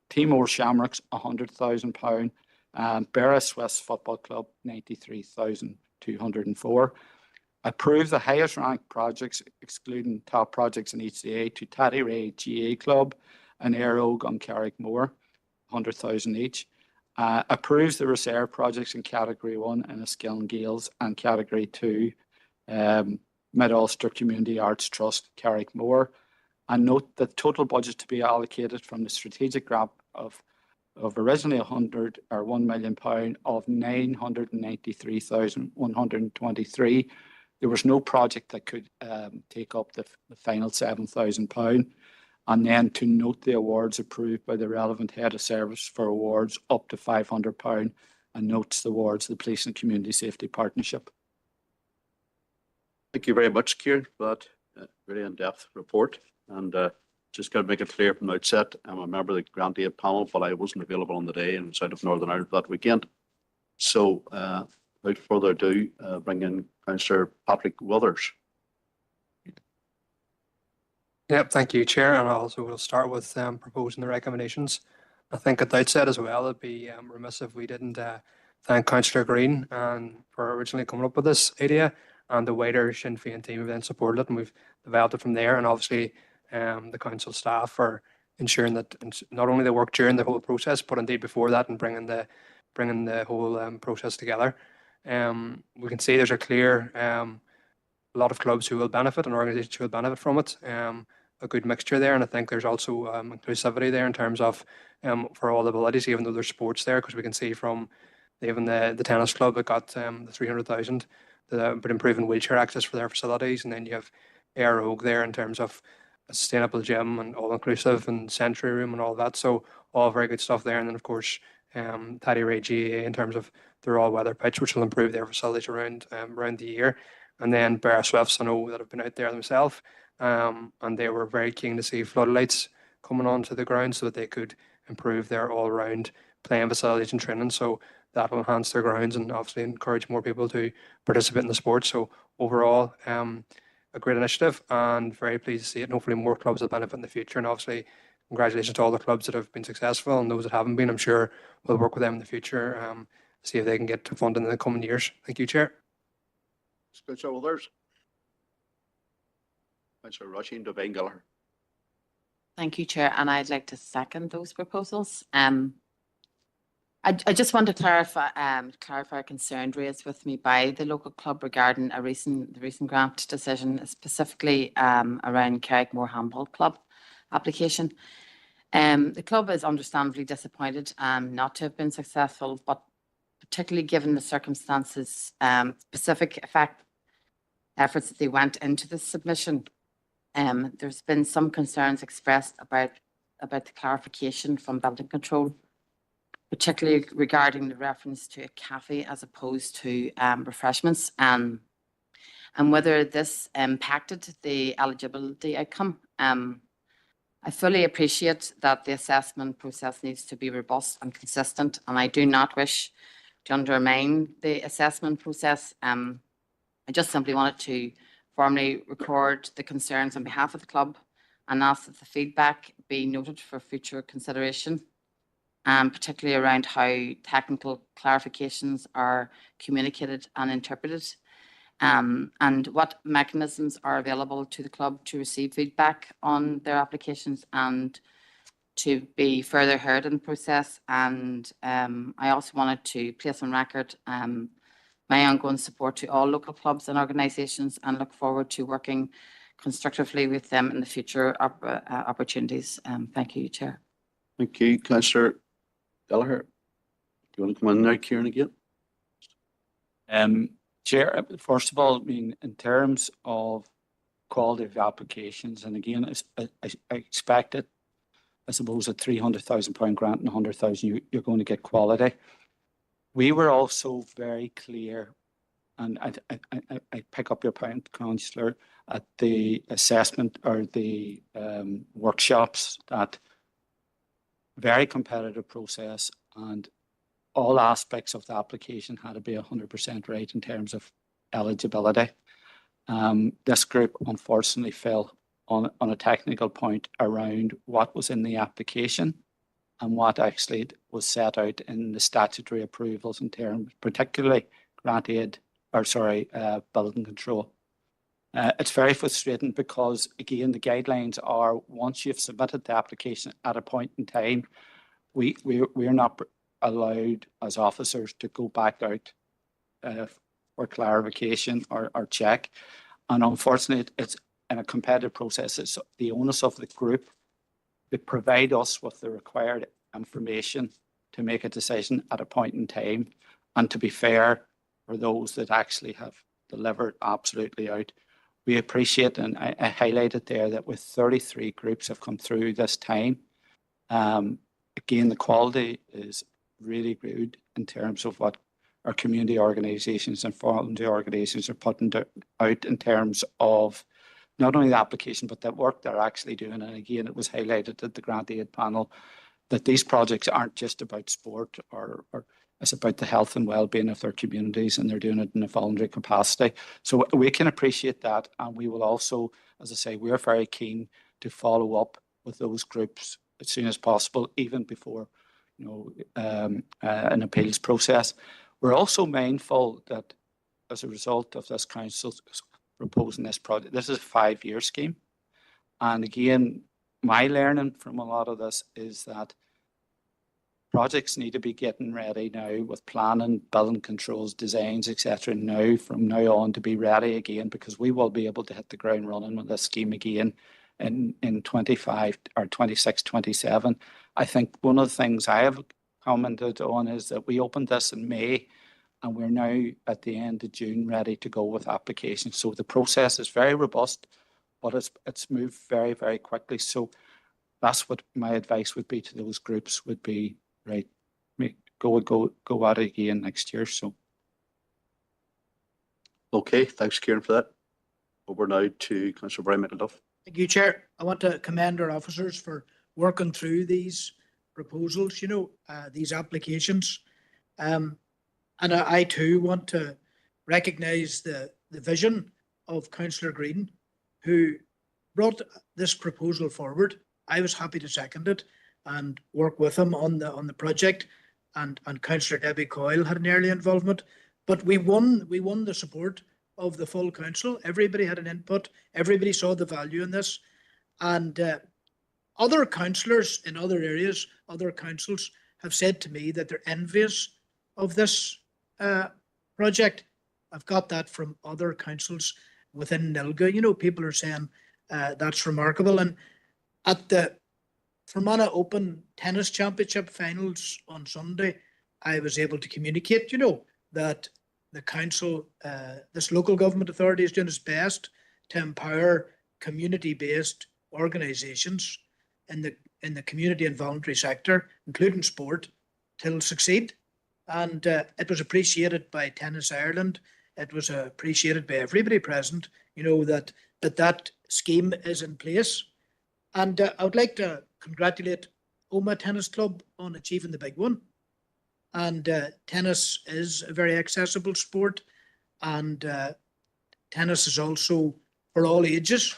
Timor Shamrocks £100,000, and Barra Swiss Football Club 93,204. Approve the highest ranked projects, excluding top projects in each DA, to Tatty Ray GA Club and Air Oak on Carrickmore, 100,000 each. Approves the reserve projects in category 1 in Enniskillen Gales and category 2 Mid-Ulster Community Arts Trust, Carrickmore, and note that total budget to be allocated from the strategic grant of originally £1 million of 993,123 There was no project that could take up the final £7,000. And then to note the awards approved by the relevant head of service for awards up to £500 and notes the awards of the Police and Community Safety Partnership. Thank you very much, Kieran, for that very in-depth report. And just got to make it clear from the outset, I'm a member of the Grant Aid panel, but I wasn't available on the day and was out of Northern Ireland that weekend. So without further ado, bring in Councillor Patrick Withers. Yep, thank you, Chair. And I also will start with proposing the recommendations. I think at the outset as well, it'd be remiss if we didn't thank Councillor Green for originally coming up with this idea, and the wider Sinn Féin team have then supported it, and we've developed it from there. And obviously the council staff for ensuring that not only they work during the whole process, but indeed before that, and bringing the whole process together. We can see there's a clear a lot of clubs who will benefit and organisations who will benefit from it. A good mixture there, and I think there's also inclusivity there in terms of for all abilities, even though there's sports there, because we can see from even the tennis club that got the 300,000, but improving wheelchair access for their facilities, and then you have Air Oak there in terms of a sustainable gym and all inclusive and sensory room and all that. So all very good stuff there, and then of course Taddy Ray GAA in terms of their all-weather pitch, which will improve their facilities around the year. And then Bear Swifts, I know that have been out there themselves, and they were very keen to see floodlights coming onto the ground so that they could improve their all-round playing facilities and training. So that will enhance their grounds and obviously encourage more people to participate in the sport. So overall, a great initiative, and very pleased to see it. And hopefully more clubs will benefit in the future. And obviously, congratulations to all the clubs that have been successful, and those that haven't been. I'm sure we'll work with them in the future, see if they can get funding in the coming years. Thank you, Chair. Councillor Withers. Councillor Roisin Devine Gallagher. Thank you, Chair, and I'd like to second those proposals. I just want to clarify a concern raised with me by the local club regarding the recent grant decision, specifically around Carrickmore Handball Club application. The club is understandably disappointed not to have been successful, but particularly given the circumstances, specific efforts that they went into the submission. There's been some concerns expressed about the clarification from building control, particularly regarding the reference to a cafe as opposed to refreshments, and whether this impacted the eligibility outcome. I fully appreciate that the assessment process needs to be robust and consistent, and I do not wish to undermine the assessment process. I just simply wanted to formally record the concerns on behalf of the club and ask that the feedback be noted for future consideration, particularly around how technical clarifications are communicated and interpreted, and what mechanisms are available to the club to receive feedback on their applications and to be further heard in the process. And I also wanted to place on record my ongoing support to all local clubs and organisations, and look forward to working constructively with them in the future opportunities. Thank you, Chair. Thank you, Councillor Gallagher. Do you want to come in now, Kieran, again? Chair, first of all, I mean, in terms of quality of applications, and again, I expect it, I suppose, a £300,000 grant and 100,000, you're going to get quality. We were also very clear, and I pick up your point, Councillor, at the assessment or the workshops, that very competitive process, and all aspects of the application had to be 100% right in terms of eligibility. This group unfortunately fell on a technical point around what was in the application and what actually was set out in the statutory approvals in terms, particularly grant aid, building control. It's very frustrating because, again, the guidelines are, once you've submitted the application at a point in time, we're not allowed as officers to go back out for clarification or check. And unfortunately, it's in a competitive process. It's the onus of the group to provide us with the required information to make a decision at a point in time, and to be fair for those that actually have delivered absolutely out. We appreciate, and I highlighted there that with 33 groups have come through this time. Again, the quality is really good in terms of what our community organisations and voluntary organisations are putting out in terms of not only the application, but the work they're actually doing. And again, it was highlighted at the grant aid panel that these projects aren't just about sport or it's about the health and well-being of their communities, and they're doing it in a voluntary capacity. So we can appreciate that. And we will also, as I say, we're very keen to follow up with those groups as soon as possible, even before, an appeals process. We're also mindful that as a result of this council proposing this project, this is a 5-year scheme. And again, my learning from a lot of this is that projects need to be getting ready now with planning, building controls, designs, etc. now, from now on, to be ready again, because we will be able to hit the ground running with this scheme again in 25 or 26, 27. I think one of the things I have commented on is that we opened this in May, and we're now at the end of June ready to go with applications. So the process is very robust, but it's moved very, very quickly. So that's what my advice would be to those groups, would be, right, go at it again next year. So. Okay, thanks, Kieran, for that. Over now to Councillor Brian McAuliffe. Thank you, Chair. I want to commend our officers for working through these proposals, these applications. And I too want to recognise the vision of Councillor Green, who brought this proposal forward. I was happy to second it and work with him on the project, and Councillor Debbie Coyle had an early involvement. But we won the support of the full council. Everybody had an input. Everybody saw the value in this. And other councillors in other areas, other councils, have said to me that they're envious of this project. I've got that from other councils within Nilga. People are saying that's remarkable. And at the Fermanagh Open Tennis Championship finals on Sunday, I was able to communicate, that the council, this local government authority, is doing its best to empower community-based organisations in the community and voluntary sector, including sport, to succeed. And it was appreciated by Tennis Ireland. It was appreciated by everybody present, that scheme is in place. And I would like to congratulate Omagh Tennis Club on achieving the big one. And tennis is a very accessible sport, and tennis is also for all ages.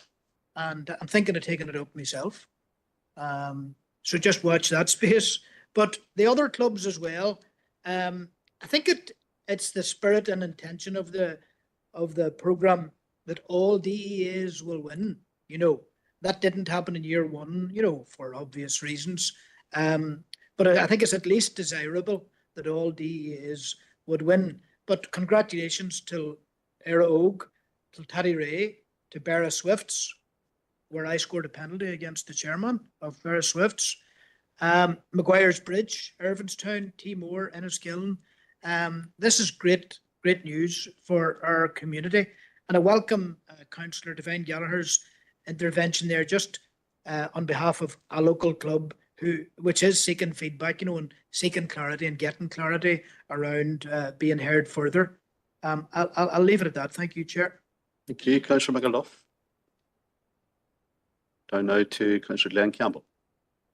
And I'm thinking of taking it up myself. So just watch that space. But the other clubs as well, I think it's the spirit and intention of the programme that all DEAs will win. That didn't happen in year one, for obvious reasons. But I think it's at least desirable that all DEAs would win. But congratulations to Era Og, to Taddy Ray, to Barra Swifts, where I scored a penalty against the chairman of Barra Swifts, Maguire's Bridge, Irvinstown, Timor, Enniskillen. This is great news for our community. And I welcome Councillor Devine Gallagher's intervention there, just on behalf of a local club which is seeking feedback, and seeking clarity and getting clarity around being heard further. I'll leave it at that. Thank you, Chair. Thank you, Councillor McAuliffe. Down now to Councillor Glenn Campbell.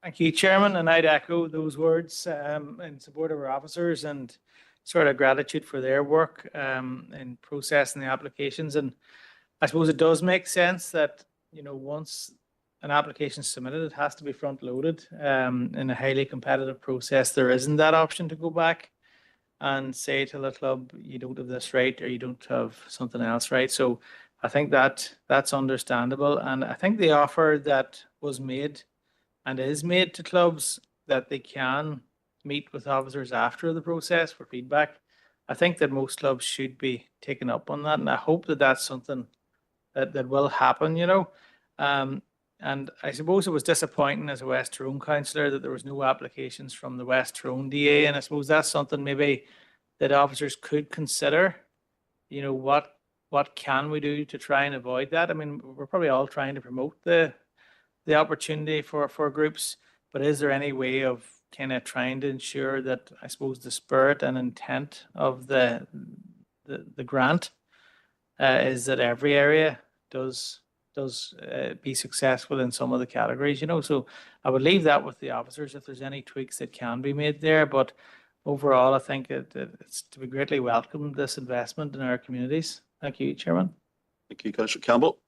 Thank you, Chairman, and I'd echo those words in support of our officers and sort of gratitude for their work in processing the applications. And I suppose it does make sense that, once an application is submitted, it has to be front loaded in a highly competitive process. There isn't that option to go back and say to the club, you don't have this right, or you don't have something else right. So I think that's understandable. And I think the offer that was made and is made to clubs, that they can meet with officers after the process for feedback, I think that most clubs should be taken up on that. And I hope that that's something that will happen, and I suppose it was disappointing as a West Tyrone councillor that there was no applications from the West Tyrone DA. And I suppose that's something maybe that officers could consider, what what can we do to try and avoid that? I mean, we're probably all trying to promote the opportunity for groups, but is there any way of kind of trying to ensure that, I suppose, the spirit and intent of the grant is that every area does be successful in some of the categories, you know? So I would leave that with the officers if there's any tweaks that can be made there, but overall, I think it's to be greatly welcomed, this investment in our communities. Thank you, Chairman. Thank you, Councillor Campbell.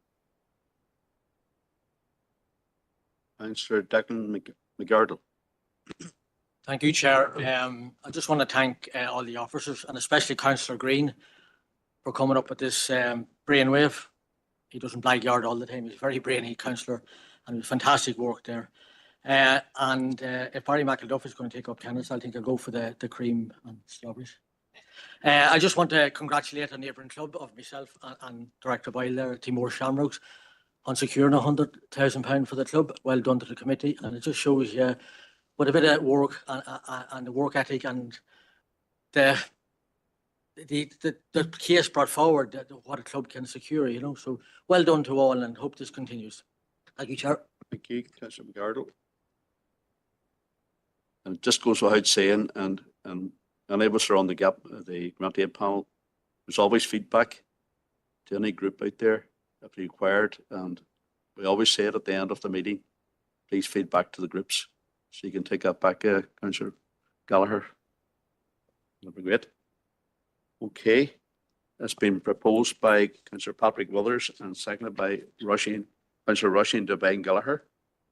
Councillor Declan McGardle. Thank you, Chair. I just want to thank all the officers and especially Councillor Green for coming up with this brainwave. He doesn't blackguard all the time. He's a very brainy councillor and it was fantastic work there. And if Barry McElduff is going to take up tennis, I think I'll go for the cream and strawberries. I just want to congratulate a neighbouring club of myself and Director Boyle there, Timor Shamrocks, on securing £100,000 for the club. Well done to the committee, and it just shows you with a bit of work and the work ethic and the case brought forward that what a club can secure, you know. So well done to all, and hope this continues. Thank you, Chair. Thank you, Councillor McGardle. And it just goes without saying, and any of us are on the grant aid panel, there's always feedback to any group out there if required, and we always say it at the end of the meeting, please feed back to the groups. So you can take that back, Councillor Gallagher. That'd be great. Okay, that's been proposed by Councillor Patrick Withers and seconded by Councillor Rushing to Devine Gallagher.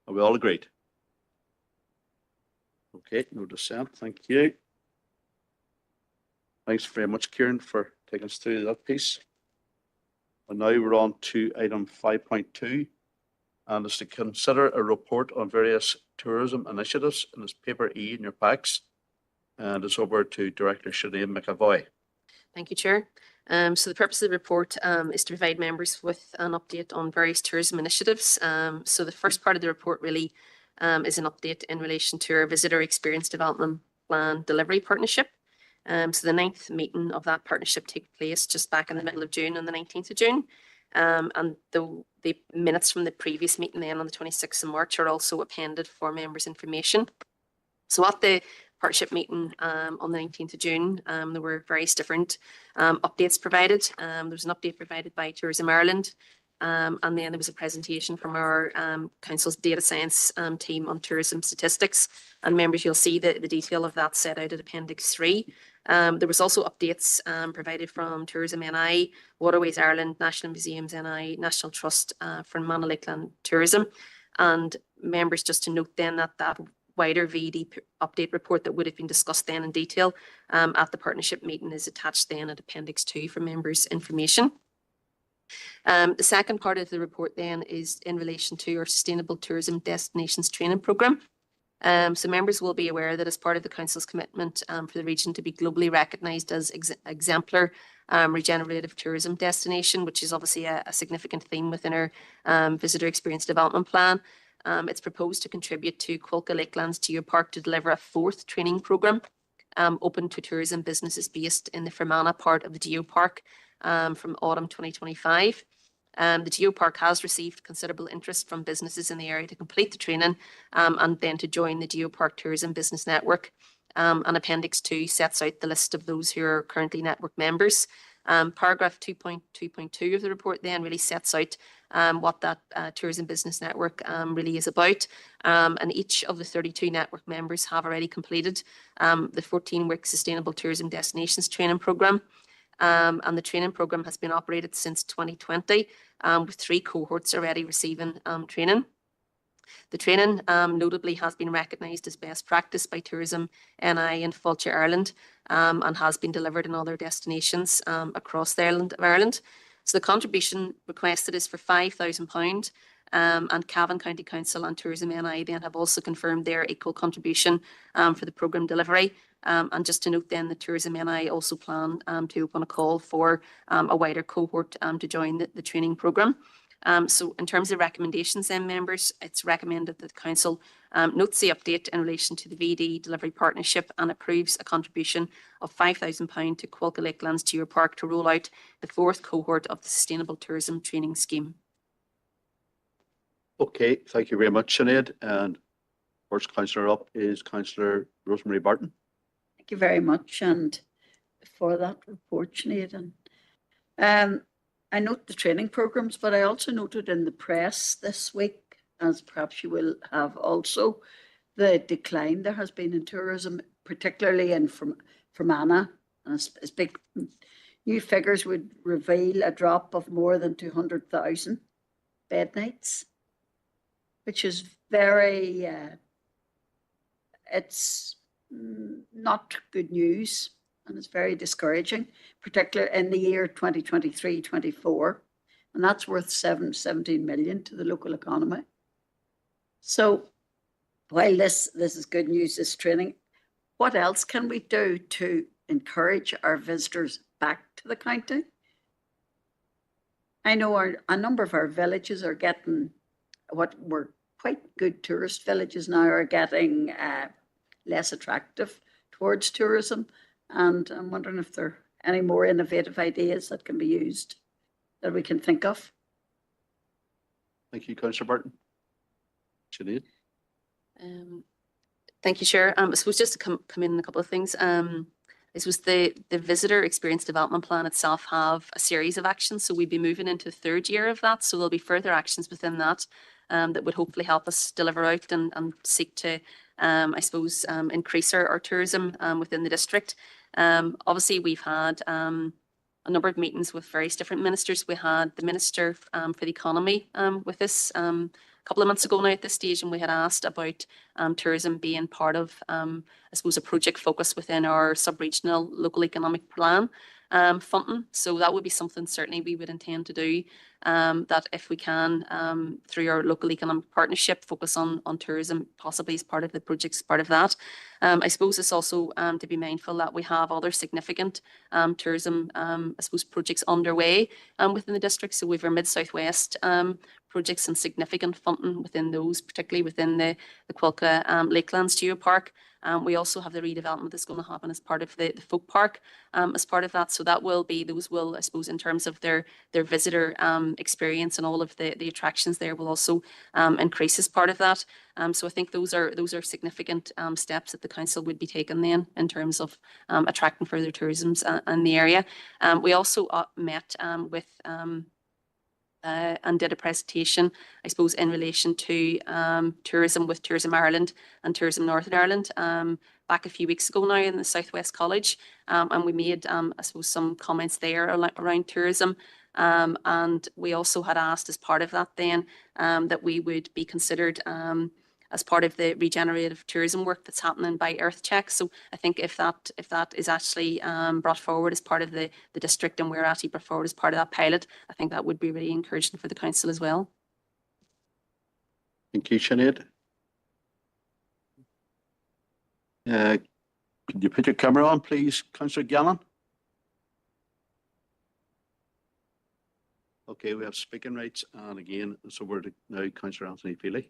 Are we all agreed? Okay, no dissent. Thank you. Thanks very much, Kieran, for taking us through that piece. And now we're on to item 5.2, and it's to consider a report on various tourism initiatives, and it's paper E in your packs. And it's over to Director Sinead McAvoy. Thank you, Chair. So the purpose of the report is to provide members with an update on various tourism initiatives. So the first part of the report really is an update in relation to our Visitor Experience Development Plan Delivery Partnership. So the 9th meeting of that partnership took place just back in the middle of June, on the 19th of June. And the minutes from the previous meeting then on the 26th of March are also appended for members' information. So at the partnership meeting on the 19th of June, there were various different updates provided. There was an update provided by Tourism Ireland, and then there was a presentation from our council's data science team on tourism statistics. And members, you'll see the detail of that set out at Appendix 3. There was also updates provided from Tourism NI, Waterways Ireland, National Museums NI, National Trust for Manor Lakeland Tourism. And members, just to note then that wider VD update report that would have been discussed then in detail at the partnership meeting is attached then at Appendix 2 for members' information. The second part of the report then is in relation to our Sustainable Tourism Destinations Training Programme. So members will be aware that as part of the Council's commitment for the region to be globally recognised as exemplar regenerative tourism destination, which is obviously a significant theme within our Visitor Experience Development Plan, it's proposed to contribute to Quilca Lakelands Geopark to deliver a 4th training programme open to tourism businesses based in the Fermanagh part of the Geopark from autumn 2025. The Geopark has received considerable interest from businesses in the area to complete the training and then to join the Geopark Tourism Business Network. And Appendix 2 sets out the list of those who are currently network members. Paragraph 2.2.2 of the report then really sets out what that tourism business network really is about. And each of the 32 network members have already completed the 14-week Sustainable Tourism Destinations Training Programme. And the training programme has been operated since 2020 with 3 cohorts already receiving training. The training notably has been recognised as best practice by Tourism NI and Fáilte Ireland and has been delivered in other destinations across the island of Ireland. So the contribution requested is for £5,000 and Cavan County Council and Tourism NI then have also confirmed their equal contribution for the programme delivery. And just to note then, the Tourism NI also plan to open a call for a wider cohort to join the training programme. So in terms of recommendations then, members, it's recommended that the council notes the update in relation to the VD delivery partnership and approves a contribution of £5,000 to Quilca Lakelands Geopark to roll out the 4th cohort of the Sustainable Tourism Training Scheme. Okay, thank you very much, Sinead. And first councillor up is Councillor Rosemary Barton. Thank you very much, and for that report, Sinead. And I note the training programs, but I also noted in the press this week, as perhaps you will have also, the decline there has been in tourism, particularly in Fermanagh. And as big new figures would reveal a drop of more than 200,000 bed nights, which is very, it's not good news, and it's very discouraging, particularly in the year 2023-24, and that's worth 17 million to the local economy. So while this is good news, this training, what else can we do to encourage our visitors back to the county? I know a number of our villages are getting, what were quite good tourist villages now, are getting less attractive towards tourism. And I'm wondering if there are any more innovative ideas that can be used that we can think of. Thank you, Councillor Barton. Sinead. Thank you, Chair. I suppose just to come in a couple of things. This was the Visitor Experience Development Plan itself have a series of actions. So we'd be moving into the 3rd year of that. So there'll be further actions within that that would hopefully help us deliver out and seek to, I suppose, increase our tourism within the district. Obviously, we've had a number of meetings with various different ministers. We had the Minister for the Economy with us a couple of months ago now at this stage, and we had asked about tourism being part of, I suppose, a project focus within our sub-regional local economic plan funding. So that would be something certainly we would intend to do, that if we can, through our local economic partnership, focus on tourism, possibly as part of the projects, part of that. I suppose it's also to be mindful that we have other significant tourism, I suppose, projects underway within the district. So we've our Mid-South West projects and significant funding within those, particularly within the Quilca Lakelands Geopark. We also have the redevelopment that's going to happen as part of the folk park as part of that. So that will be, those will, I suppose, in terms of their visitor experience and all of the attractions there will also increase as part of that. So I think those are significant steps that the council would be taking then in terms of attracting further tourism in the area. We also met with and did a presentation, I suppose, in relation to tourism with Tourism Ireland and Tourism Northern Ireland back a few weeks ago now in the Southwest College. And we made, I suppose, some comments there around tourism. And we also had asked as part of that then that we would be considered as part of the regenerative tourism work that's happening by EarthCheck. So I think if that is actually brought forward as part of the district and we're actually brought forward as part of that pilot, I think that would be really encouraging for the council as well. Thank you, Sinead. Could you put your camera on, please, Councillor Gannon? Okay, we have speaking rights, and again, so we're now Councillor Anthony Feely.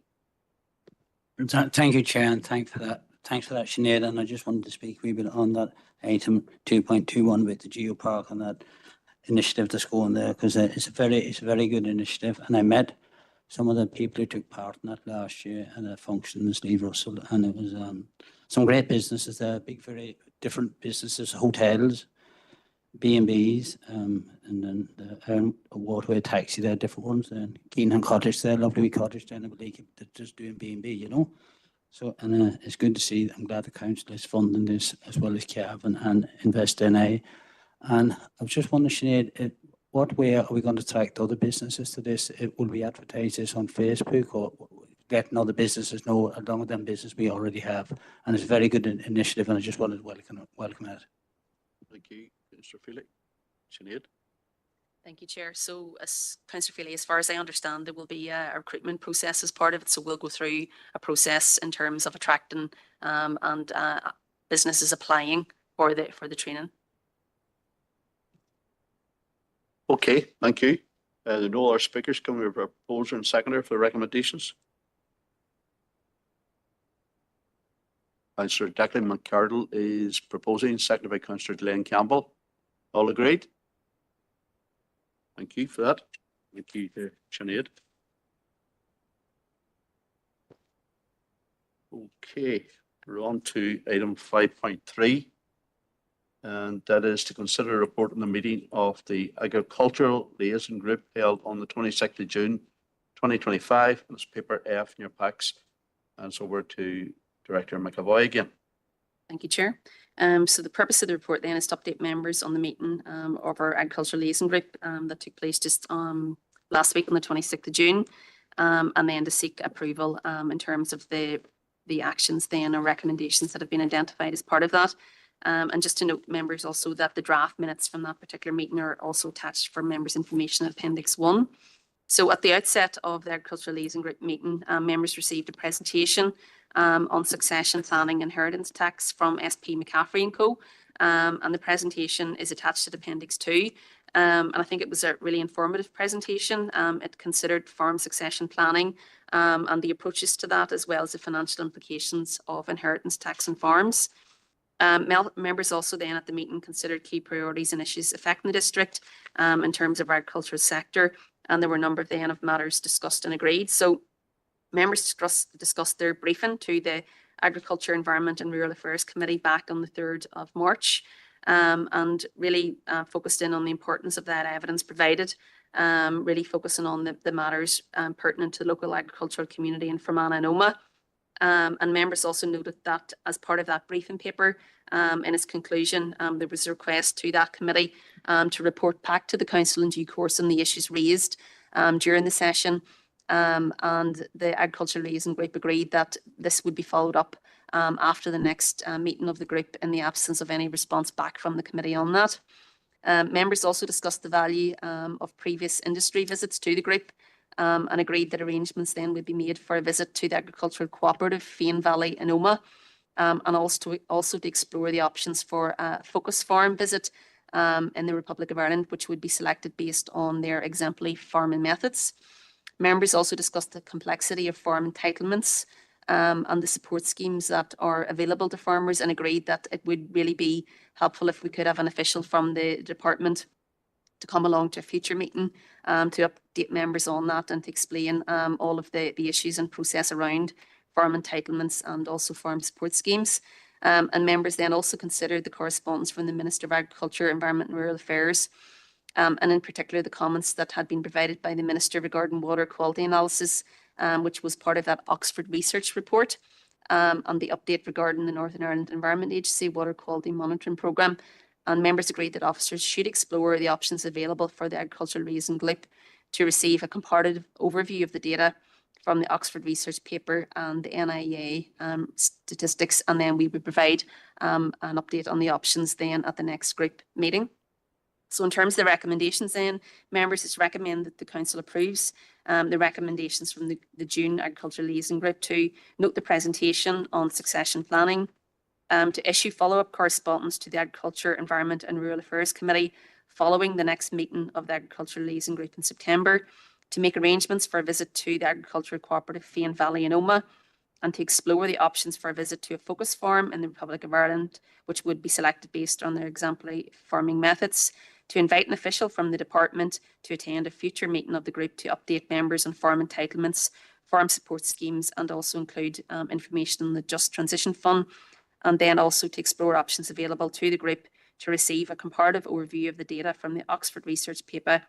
Thank you, Chair, and thanks for that, Sinead. And I just wanted to speak a wee bit on that item 2.21 with the geopark and that initiative that's going there, because it's a very good initiative. And I met some of the people who took part in that last year at a function in Steve Russell, and it was some great businesses there, big, very different businesses, hotels, B&Bs, and then the Waterway Taxi there, different ones, and Keenan Cottage there, lovely wee cottage down in Leaky, that's just doing B&B, you know. So, and it's good to see, I'm glad the council is funding this as well as CAV and Invest NA. And I was just wondering, Sinead, what way are we going to attract other businesses to this? Will we advertise this on Facebook or letting other businesses know along with them business we already have? And it's a very good initiative, and I just wanted to welcome it. Thank you, Mr. Feely. Sinead. Thank you, Chair. So as Councillor Feely, as far as I understand, there will be a recruitment process as part of it. So we'll go through a process in terms of attracting and businesses applying for the training. Okay, thank you. There are no other speakers. Can we have a proposer and seconder for the recommendations? Councillor Declan McCardle is proposing, seconded by Councillor Glenn Campbell. All agreed? Thank you for that. Thank you, Sinead. Okay, we're on to item 5.3. And that is to consider a report on the meeting of the Agricultural Liaison Group held on the 26th of June 2025. And it's paper F in your packs. And so we're to Director McAvoy again. Thank you, Chair. So the purpose of the report then is to update members on the meeting of our Agricultural Liaison Group that took place just last week on the 26th of June, and then to seek approval in terms of the actions then or recommendations that have been identified as part of that. And just to note, members, also that the draft minutes from that particular meeting are also attached for members' information in Appendix 1. So at the outset of the Agricultural Liaison Group meeting, members received a presentation on succession planning inheritance tax from SP McCaffrey and Co. And the presentation is attached to Appendix 2. And I think it was a really informative presentation. It considered farm succession planning and the approaches to that, as well as the financial implications of inheritance tax on farms. Members also then at the meeting considered key priorities and issues affecting the district in terms of our agricultural sector, and there were a number then of matters discussed and agreed. So members discussed their briefing to the Agriculture, Environment and Rural Affairs Committee back on the 3rd of March and really focused in on the importance of that evidence provided, really focusing on the matters pertinent to the local agricultural community in Fermanagh and Omagh. And members also noted that as part of that briefing paper, in its conclusion, there was a request to that committee to report back to the council in due course on the issues raised during the session. And the Agricultural Liaison Group agreed that this would be followed up after the next meeting of the group in the absence of any response back from the committee on that. Members also discussed the value of previous industry visits to the group and agreed that arrangements then would be made for a visit to the Agricultural Cooperative Fane Valley in Omagh, and also to explore the options for a focus farm visit in the Republic of Ireland, which would be selected based on their exemplary farming methods. Members also discussed the complexity of farm entitlements and the support schemes that are available to farmers, and agreed that it would really be helpful if we could have an official from the department to come along to a future meeting to update members on that and to explain all of the issues and process around farm entitlements and also farm support schemes. And members then also considered the correspondence from the Minister of Agriculture, Environment and Rural Affairs, and in particular the comments that had been provided by the Minister regarding water quality analysis, which was part of that Oxford research report, and the update regarding the Northern Ireland Environment Agency Water Quality Monitoring Programme. And members agreed that officers should explore the options available for the Agricultural Liaison Group to receive a comparative overview of the data from the Oxford research paper and the NIA statistics, and then we would provide an update on the options then at the next group meeting. So in terms of the recommendations then, members it's recommend that the council approves the recommendations from the June Agricultural Liaison Group to note the presentation on succession planning, to issue follow-up correspondence to the Agriculture, Environment and Rural Affairs Committee following the next meeting of the Agricultural Liaison Group in September, to make arrangements for a visit to the Agricultural Cooperative Fane Valley in Omagh, and to explore the options for a visit to a focus farm in the Republic of Ireland, which would be selected based on their exemplary farming methods, to invite an official from the department to attend a future meeting of the group to update members on farm entitlements, farm support schemes, and also include information on the Just Transition Fund, and then also to explore options available to the group to receive a comparative overview of the data from the Oxford research paper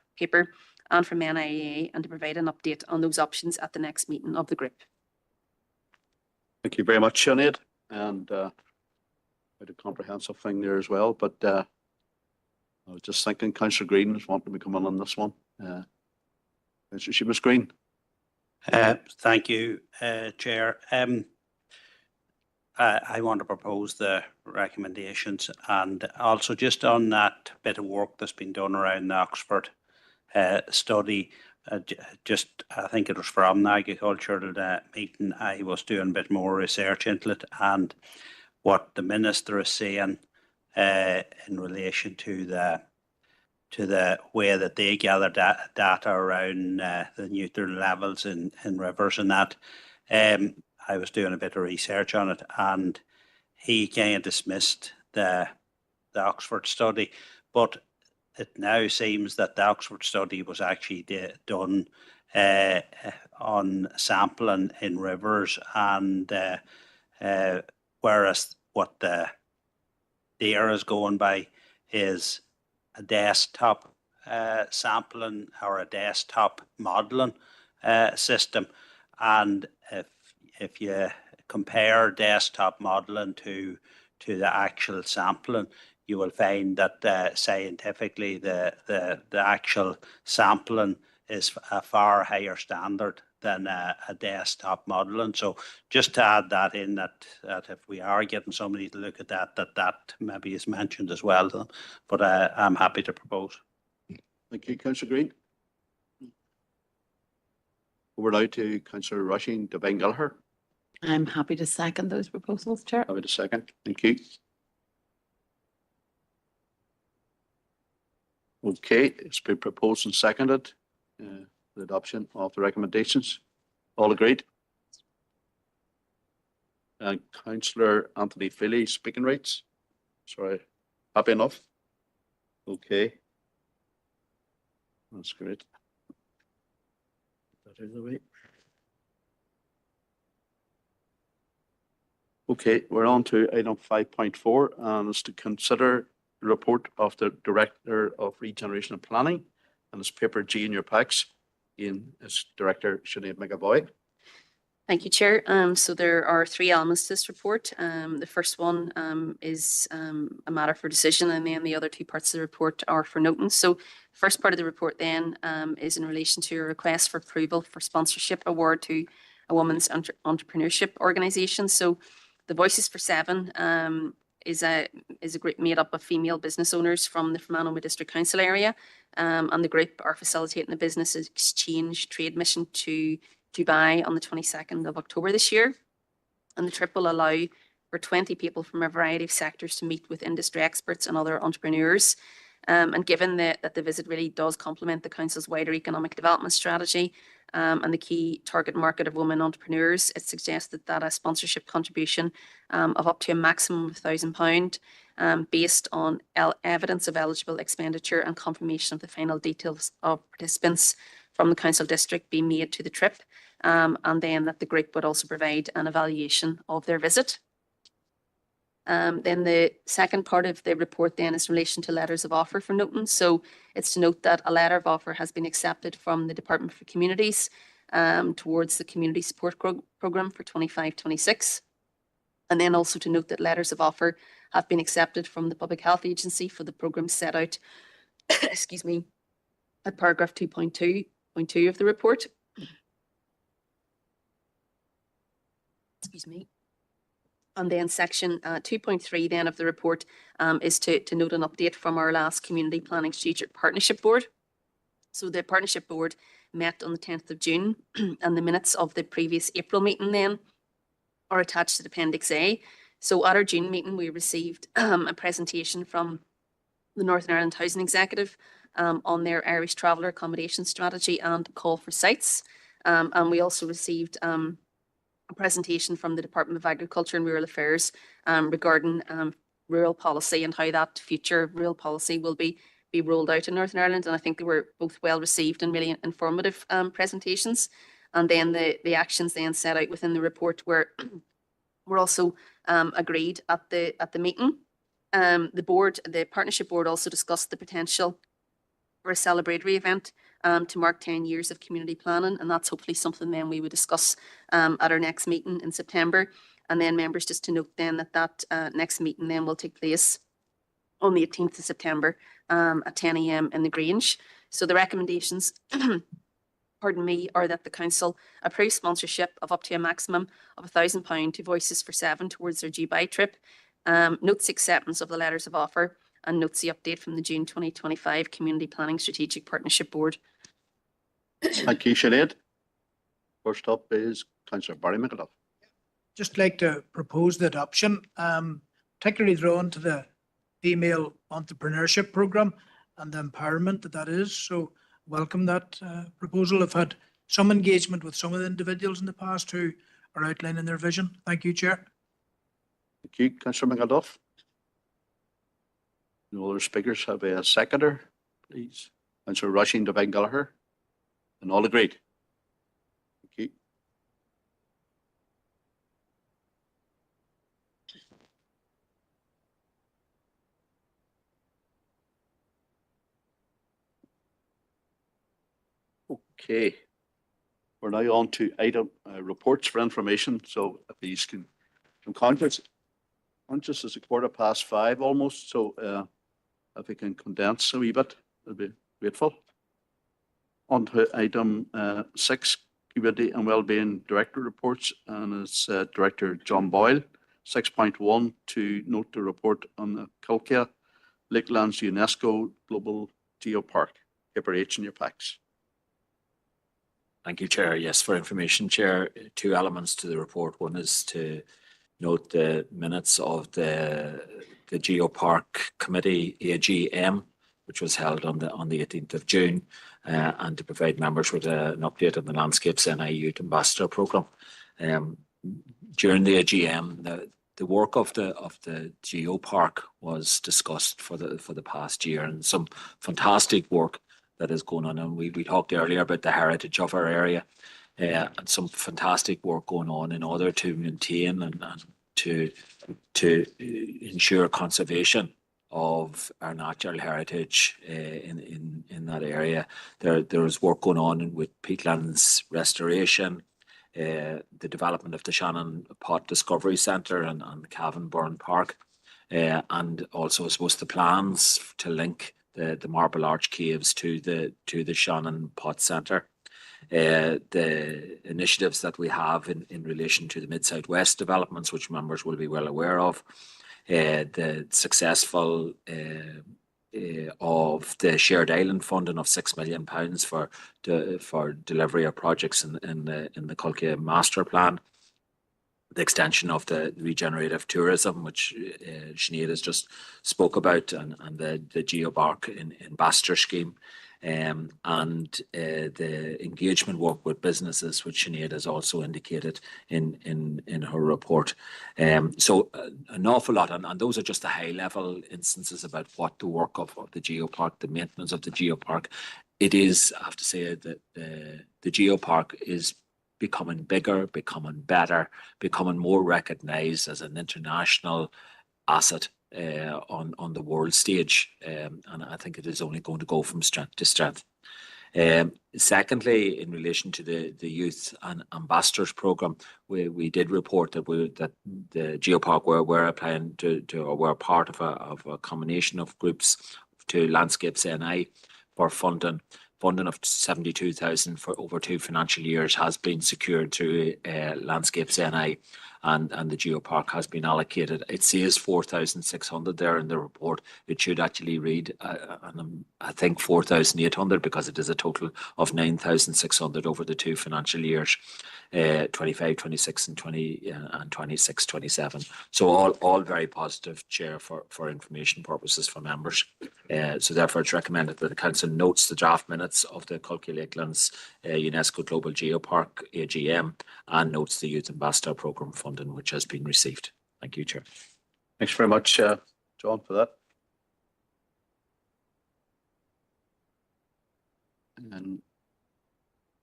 and from NIA, and to provide an update on those options at the next meeting of the group. Thank you very much, Sinead, and quite a comprehensive thing there as well. But I was just thinking, Councillor Green was wanting to come in on this one. Councillor Seamus Green. Thank you, Chair. I want to propose the recommendations, and also just on that bit of work that's been done around the Oxford study. I think it was from the agricultural meeting. I was doing a bit more research into it, and what the Minister is saying in relation to the way that they gather data around the nutrient levels in rivers and that. I was doing a bit of research on it, and he kind of dismissed the Oxford study, but it now seems that the Oxford study was actually done on sampling in rivers, and whereas what the DARE is going by is a desktop sampling or a desktop modelling system. And if you compare desktop modelling to the actual sampling, you will find that scientifically the actual sampling is a far higher standard than a desktop modelling. So just to add that in, that if we are getting somebody to look at that maybe is mentioned as well. But I'm happy to propose. Thank you, Councillor Green. Over now to Councillor Rushing, Devine Gallagher. I'm happy to second those proposals, Chair. Happy to second. Thank you. Okay, it's been proposed and seconded. The adoption of the recommendations. All agreed? And Councillor Anthony Philly, speaking rights. Sorry, happy enough? Okay. That's great. That is the way. Okay, we're on to item 5.4, and it's to consider the report of the Director of Regeneration and Planning, and it's paper G in your packs. Ian is Director Sinead McAvoy. Thank you, Chair. So there are three elements to this report. The first one is a matter for decision, and then the other two parts of the report are for noting. So the first part of the report then is in relation to a request for approval for sponsorship award to a women's entrepreneurship organisation. So the Voices for Seven is a group made up of female business owners from the Fermanagh District Council area, and the group are facilitating the business exchange trade mission to Dubai on the 22nd of October this year. And the trip will allow for 20 people from a variety of sectors to meet with industry experts and other entrepreneurs. And given that the visit really does complement the Council's wider economic development strategy and the key target market of women entrepreneurs, it suggested that a sponsorship contribution of up to a maximum of £1,000 based on evidence of eligible expenditure and confirmation of the final details of participants from the Council District be made to the trip, and then that the group would also provide an evaluation of their visit. Then the second part of the report then is in relation to letters of offer for noting. So it's to note that a letter of offer has been accepted from the Department for Communities towards the Community Support Programme for 25-26. And then also to note that letters of offer have been accepted from the Public Health Agency for the programme set out, excuse me, at paragraph 2.2.2 of the report. Excuse me. And then section 2.3 then of the report is to note an update from our last Community Planning Strategic Partnership Board. So the Partnership Board met on the 10th of June and the minutes of the previous April meeting then are attached to Appendix A. So at our June meeting, we received a presentation from the Northern Ireland Housing Executive on their Irish traveller accommodation strategy and call for sites. And we also received a presentation from the Department of Agriculture and Rural Affairs regarding rural policy and how that future rural policy will be rolled out in Northern Ireland. And I think they were both well received and really informative presentations. And then the actions then set out within the report were also agreed at the meeting. The Partnership Board also discussed the potential for a celebratory event to mark 10 years of community planning, and that's hopefully something then we would discuss at our next meeting in September. And then members, just to note then that next meeting then will take place on the 18th of September at 10 a.m. in the Grange. So the recommendations pardon me, are that the Council approve sponsorship of up to a maximum of £1,000 to Voices for Seven towards their Dubai trip, notes acceptance of the letters of offer, and notes the update from the June 2025 Community Planning Strategic Partnership Board. Thank you, Sinead. First up is Councillor Barry McAuliffe. Just like to propose the adoption, particularly drawn to the female entrepreneurship programme and the empowerment that that is. So welcome that proposal. I've had some engagement with some of the individuals in the past who are outlining their vision. Thank you, Chair. Thank you, Councillor McAduff. No other speakers have a seconder, please. Councillor Rushing Devine Gallagher. And all agreed. Thank you. Okay. We're now on to item reports for information. So if these can, I'm conscious it's a 5:15 almost. So if we can condense a wee bit, I'll be grateful. On to item 6, Community and Wellbeing Director reports, and it's Director John Boyle. 6.1 to note the report on the Culkia Lakelands UNESCO Global Geopark. Paper H in your packs. Thank you, Chair. Yes, for information, Chair, 2 elements to the report. One is to note the minutes of the Geopark Committee AGM, which was held on the 18th of June, and to provide members with an update on the Landscapes NI Youth Ambassador Programme. During the AGM, the work of the Geopark was discussed for the past year, and some fantastic work that is going on. And we talked earlier about the heritage of our area, and some fantastic work going on in order to maintain and to ensure conservation of our natural heritage in that area. There is work going on with peatlands restoration, the development of the Shannon Pot Discovery Centre and Cavan Burn Park, and also I suppose the plans to link the Marble Arch Caves to the Shannon Pot Centre. The initiatives that we have in relation to the Mid-South West developments, which members will be well aware of, the successful of the shared island funding of £6 million for delivery of projects in the Culkia Master Plan, the extension of the regenerative tourism, which Sinead has just spoke about, and the Geopark in Ambassador scheme, and the engagement work with businesses, which Sinead has also indicated in her report. So an awful lot, and those are just the high level instances about what the work of the Geopark, the maintenance of the Geopark. It is, I have to say, that the Geopark is becoming bigger, becoming better, becoming more recognised as an international asset on the world stage, and I think it is only going to go from strength to strength. Secondly, in relation to the Youth and Ambassadors Programme, we did report that the Geopark were applying to or were part of a combination of groups to Landscapes NI for funding of 72,000 for over 2 financial years has been secured through Landscapes NI, and the Geopark has been allocated. It says 4,600 there in the report. It should actually read, I think, 4,800, because it is a total of 9,600 over the 2 financial years, 25, 26 and 26, 27. So all very positive, Chair, for information purposes for members. So therefore it's recommended that the Council notes the draft minutes of the Culkia Lakelands UNESCO Global Geopark AGM and notes the Youth Ambassador Programme funding which has been received. Thank you, Chair. Thanks very much, John, for that. And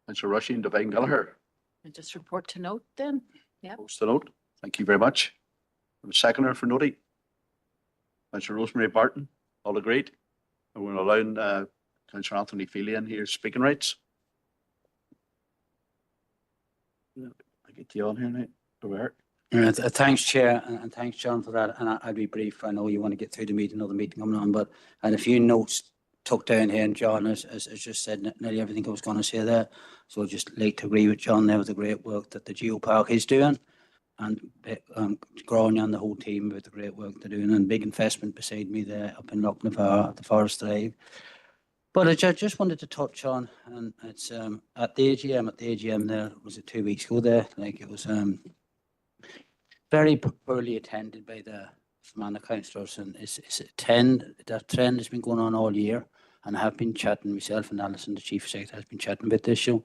Councillor Rushing Devine Gallagher. And just report to note then. Yeah. Post the note. Thank you very much. A seconder for noting. Councillor Rosemary Barton. All agreed. And we're allowing Councillor Anthony Feely in here speaking rights. I get you on here now. Over. Thanks, Chair, and thanks, John, for that. And I'll be brief. I know you want to get through the meeting, another meeting coming on, but I had a few notes tucked down here, and John has just said nearly everything I was going to say there. So I'd just like to agree with John there with the great work that the Geopark is doing, and growing on the whole team with the great work they're doing, and big investment beside me there up in Lochnavar at the Forest Drive. But I just wanted to touch on, and it's at the AGM there, was it 2 weeks ago there, like it was very poorly attended by the Fermanagh councillors, and that trend has been going on all year. And I have been chatting, myself and Alison, the Chief Executive, has been chatting about this show.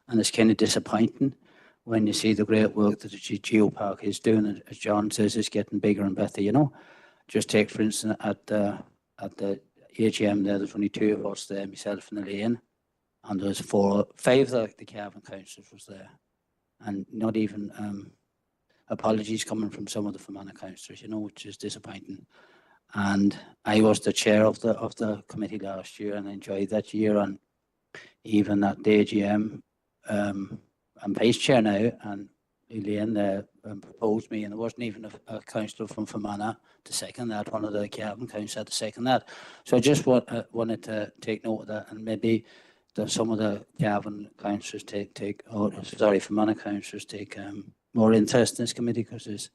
And it's kind of disappointing when you see the great work that the Geopark is doing. And as John says, it's getting bigger and better, you know. Just take, for instance, at the AGM there's only 2 of us there, myself and Elaine. And there's 5 of the Cavan councillors was there. And not even apologies coming from some of the Fermanagh councillors, you know, which is disappointing. And I was the chair of the committee last year and I enjoyed that year. And even at the AGM, I'm vice chair now, and Elaine proposed me, and there wasn't even a councillor from Fermanagh to second that. One of the Cavan councillors had to second that. So I just wanted to take note of that, and maybe some of the Cavan councillors Fermanagh councillors take more interest in this committee, because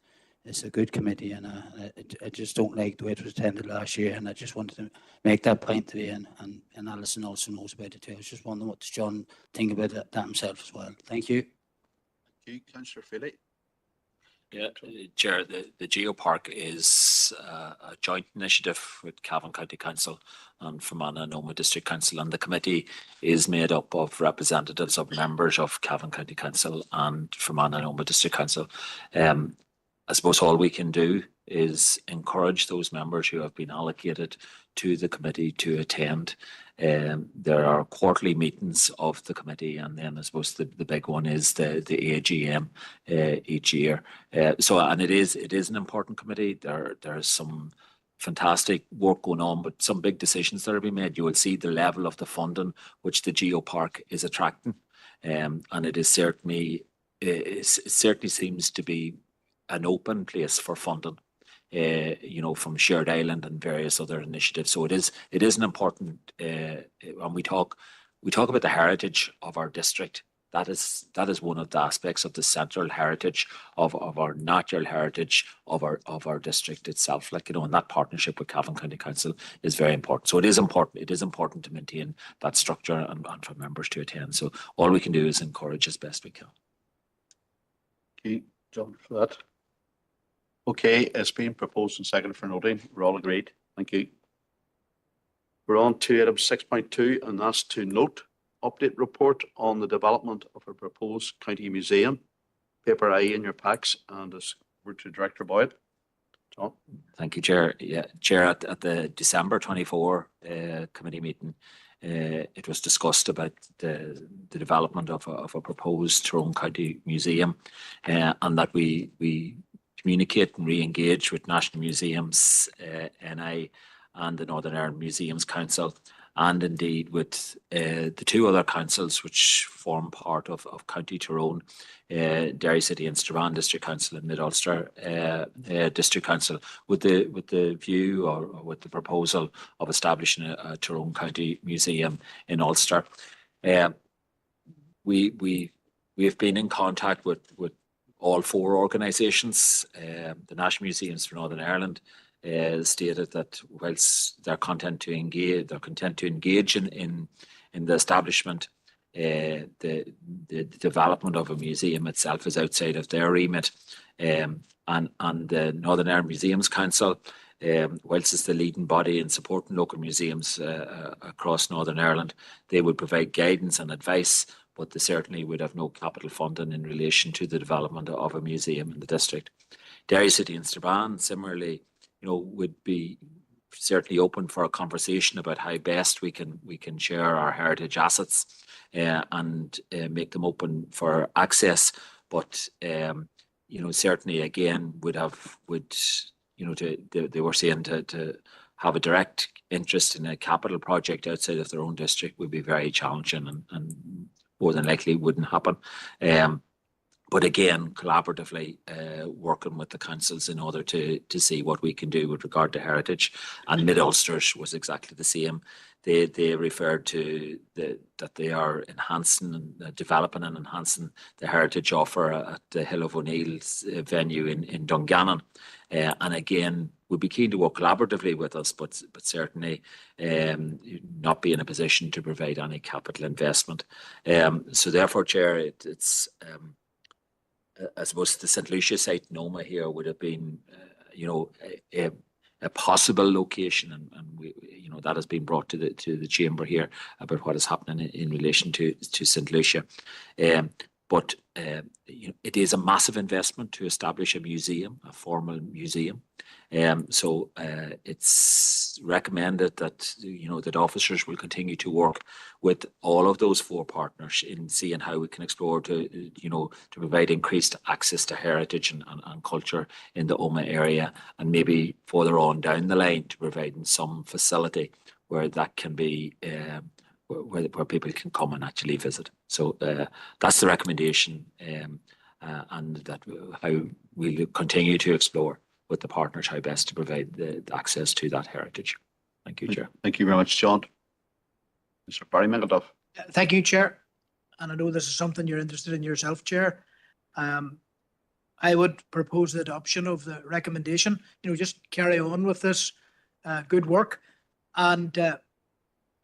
it's a good committee, and I just don't like the way it was attended last year, and I just wanted to make that point today, and Alison also knows about it too. I was just wondering what does John think about that himself as well. Thank you. Thank you, Councillor Feely. Yeah, Chair, the Geopark is a joint initiative with Cavan County Council and Fermanagh and Omagh District Council, and the committee is made up of representatives of members of Cavan County Council and Fermanagh and Omagh District Council. I suppose all we can do is encourage those members who have been allocated to the committee to attend. There are quarterly meetings of the committee, and then I suppose the big one is the AGM each year. And it is an important committee. There's some fantastic work going on, but some big decisions that are being made. You will see the level of the funding which the Geopark is attracting, and it certainly seems to be an open place for funding, from Shared Island and various other initiatives. So it is an important, when we talk about the heritage of our district, that is one of the aspects of the central heritage of our natural heritage of our district itself. And that partnership with Cavan County Council is very important. So it is important to maintain that structure and for members to attend. So all we can do is encourage as best we can. Thank you, John, for that. Okay, it's been proposed and seconded for noting. We're all agreed. Thank you. We're on to item 6.2, and that's to note update report on the development of a proposed county museum. Paper I in your packs, and it's over to Director Boyd. John. Thank you, Chair. Yeah, Chair, at the December 24 committee meeting, it was discussed about the development of a proposed Tyrone County Museum, and that we communicate and re-engage with National Museums, NI, and the Northern Ireland Museums Council, and indeed with the 2 other councils which form part of County Tyrone, Derry City and Strabane District Council and Mid-Ulster District Council, with the view or with the proposal of establishing a Tyrone County Museum in Ulster. We have been in contact with all 4 organisations. The National Museums for Northern Ireland stated that whilst they're content to engage in the establishment, the development of a museum itself is outside of their remit. And the Northern Ireland Museums Council, whilst it's the leading body in supporting local museums across Northern Ireland, they would provide guidance and advice, but they certainly would have no capital funding in relation to the development of a museum in the district. Derry City and Strabane, similarly, would be certainly open for a conversation about how best we can share our heritage assets and make them open for access. But certainly again they were saying to have a direct interest in a capital project outside of their own district would be very challenging and more than likely wouldn't happen. But again, collaboratively working with the councils in order to see what we can do with regard to heritage. And Mid-Ulster's was exactly the same. They referred to that they are enhancing and developing and enhancing the heritage offer at the Hill of O'Neill's venue in Dungannon. And again, would be keen to work collaboratively with us, but certainly not be in a position to provide any capital investment. So therefore, Chair, it's I suppose the St. Lucia site in Omagh here would have been, a possible location, and we, you know, that has been brought to the chamber here about what is happening in relation to St. Lucia. But you know, it is a massive investment to establish a museum, a formal museum. So it's recommended that, you know, that officers will continue to work with all of those 4 partners in seeing how we can explore to, you know, to provide increased access to heritage and culture in the Omagh area, and maybe further on down the line to providing some facility where that can be where people can come and actually visit. So that's the recommendation, and that how we'll continue to explore with the partners how best to provide the access to that heritage. Thank you, Chair. Thank you very much, John. Mr. Barry McAduff. Thank you, Chair. And I know this is something you're interested in yourself, Chair. I would propose the adoption of the recommendation. You know, just carry on with this good work. And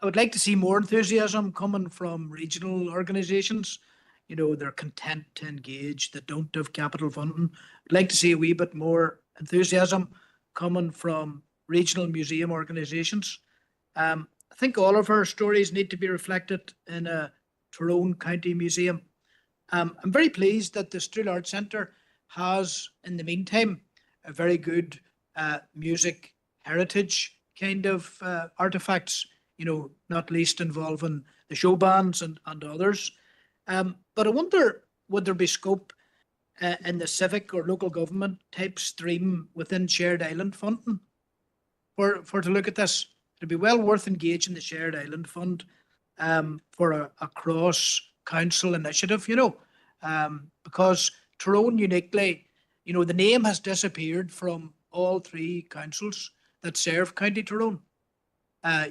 I would like to see more enthusiasm coming from regional organisations. You know, they're content to engage, that don't have capital funding. I'd like to see a wee bit more enthusiasm coming from regional museum organisations. I think all of our stories need to be reflected in a Tyrone County Museum. I'm very pleased that the Strill Arts Centre has, in the meantime, a very good music heritage kind of artefacts, you know, not least involving the show bands and others. But I wonder, would there be scope in the civic or local government type stream within Shared Island funding for to look at this? It'd be well worth engaging the Shared Island Fund for a cross council initiative, you know, because Tyrone uniquely, you know, the name has disappeared from all 3 councils that serve County Tyrone.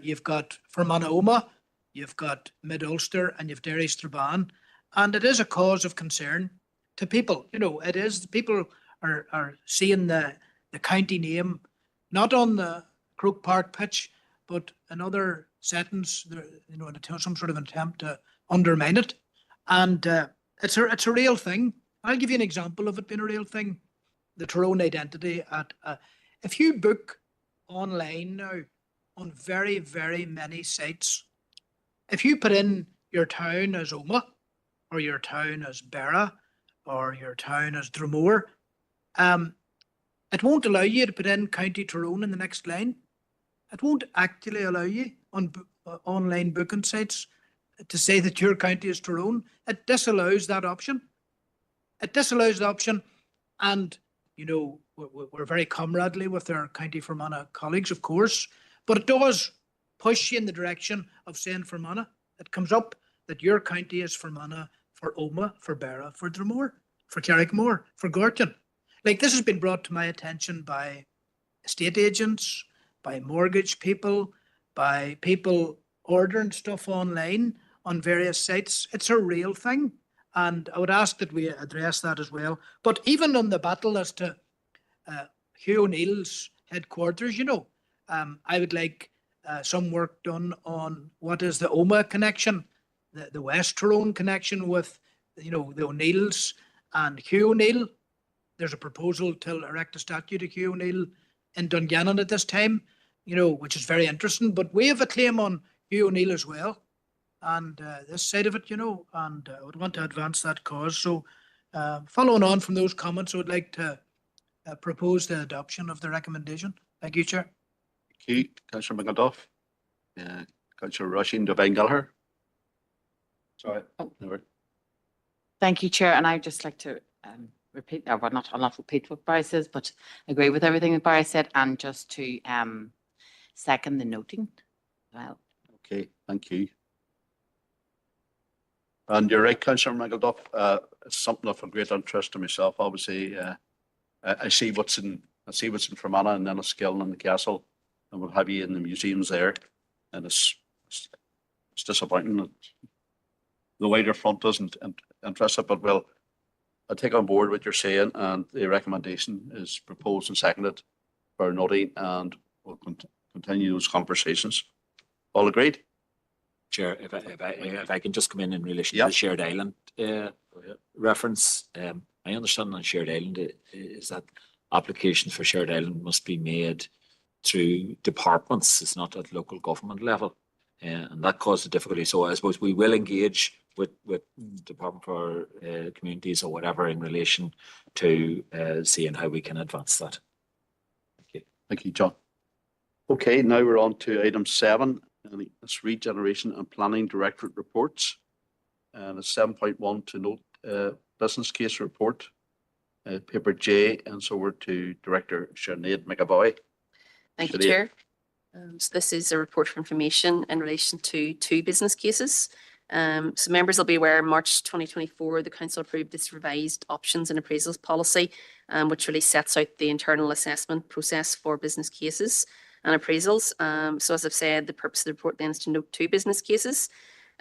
You've got Fermanagh Omagh, you've got Mid Ulster, and you've Derry Strabane, and it is a cause of concern to people. You know, it is, people are seeing the county name not on the Croke Park pitch, but in other settings, you know, in some sort of attempt to undermine it. And it's a real thing. I'll give you an example of it being a real thing. The Tyrone identity if you book online now on very, very many sites, if you put in your town as Omagh, or your town as Berra, or your town as Dromore, it won't allow you to put in County Tyrone in the next line. It won't actually allow you on online booking sites to say that your county is Tyrone. It disallows that option. It disallows the option, and you know, we're very comradely with our County Fermanagh colleagues, of course, but it does push you in the direction of saying Fermanagh. It comes up that your county is Fermanagh for Omagh, for Berra, for Dromore, for Carrickmore, for Gorton. Like, this has been brought to my attention by estate agents, by mortgage people, by people ordering stuff online on various sites. It's a real thing. And I would ask that we address that as well. But even on the battle as to Hugh O'Neill's headquarters, you know, I would like some work done on what is the Omagh connection, the West Tyrone connection with, you know, the O'Neills and Hugh O'Neill. There's a proposal to erect a statue to Hugh O'Neill in Dungannon at this time, you know, which is very interesting. But we have a claim on Hugh O'Neill as well, and this side of it, you know, and I would want to advance that cause. So following on from those comments, I would like to propose the adoption of the recommendation. Thank you, Chair. Thank you, Councillor McAduff. Councillor Rushing to Gallagher. Sorry. Never. Thank you, Chair. And I'd just like to repeat, or well, not repeat what Barry says, but agree with everything that Barry said, and just to second the noting. Well. Okay, thank you. And you're right, Councillor McAduff. It's something of a great interest to myself. Obviously, I see what's in Fermanagh and then Enniskillen and the castle, and what have you in the museums there, and it's disappointing that the wider front isn't interested. But well, I take on board what you're saying, and the recommendation is proposed and seconded for noting, and we'll continue those conversations. All agreed? Chair, if I can just come in relation to the Shared Island reference, my understanding on Shared Island is that applications for Shared Island must be made through departments. It's not at local government level. And that caused a difficulty. So I suppose we will engage with Department for Communities or whatever in relation to seeing how we can advance that. Thank you. Thank you, John. Okay, now we're on to item 7, and it's Regeneration and Planning Directorate reports. And it's 7.1 to note business case report, paper J, and so we're to Director Sinead McAvoy. Thank you, Sinead. Chair. So this is a report for information in relation to 2 business cases. So members will be aware in March 2024, the Council approved this revised options and appraisals policy, which really sets out the internal assessment process for business cases and appraisals. So as I've said, the purpose of the report then is to note 2 business cases.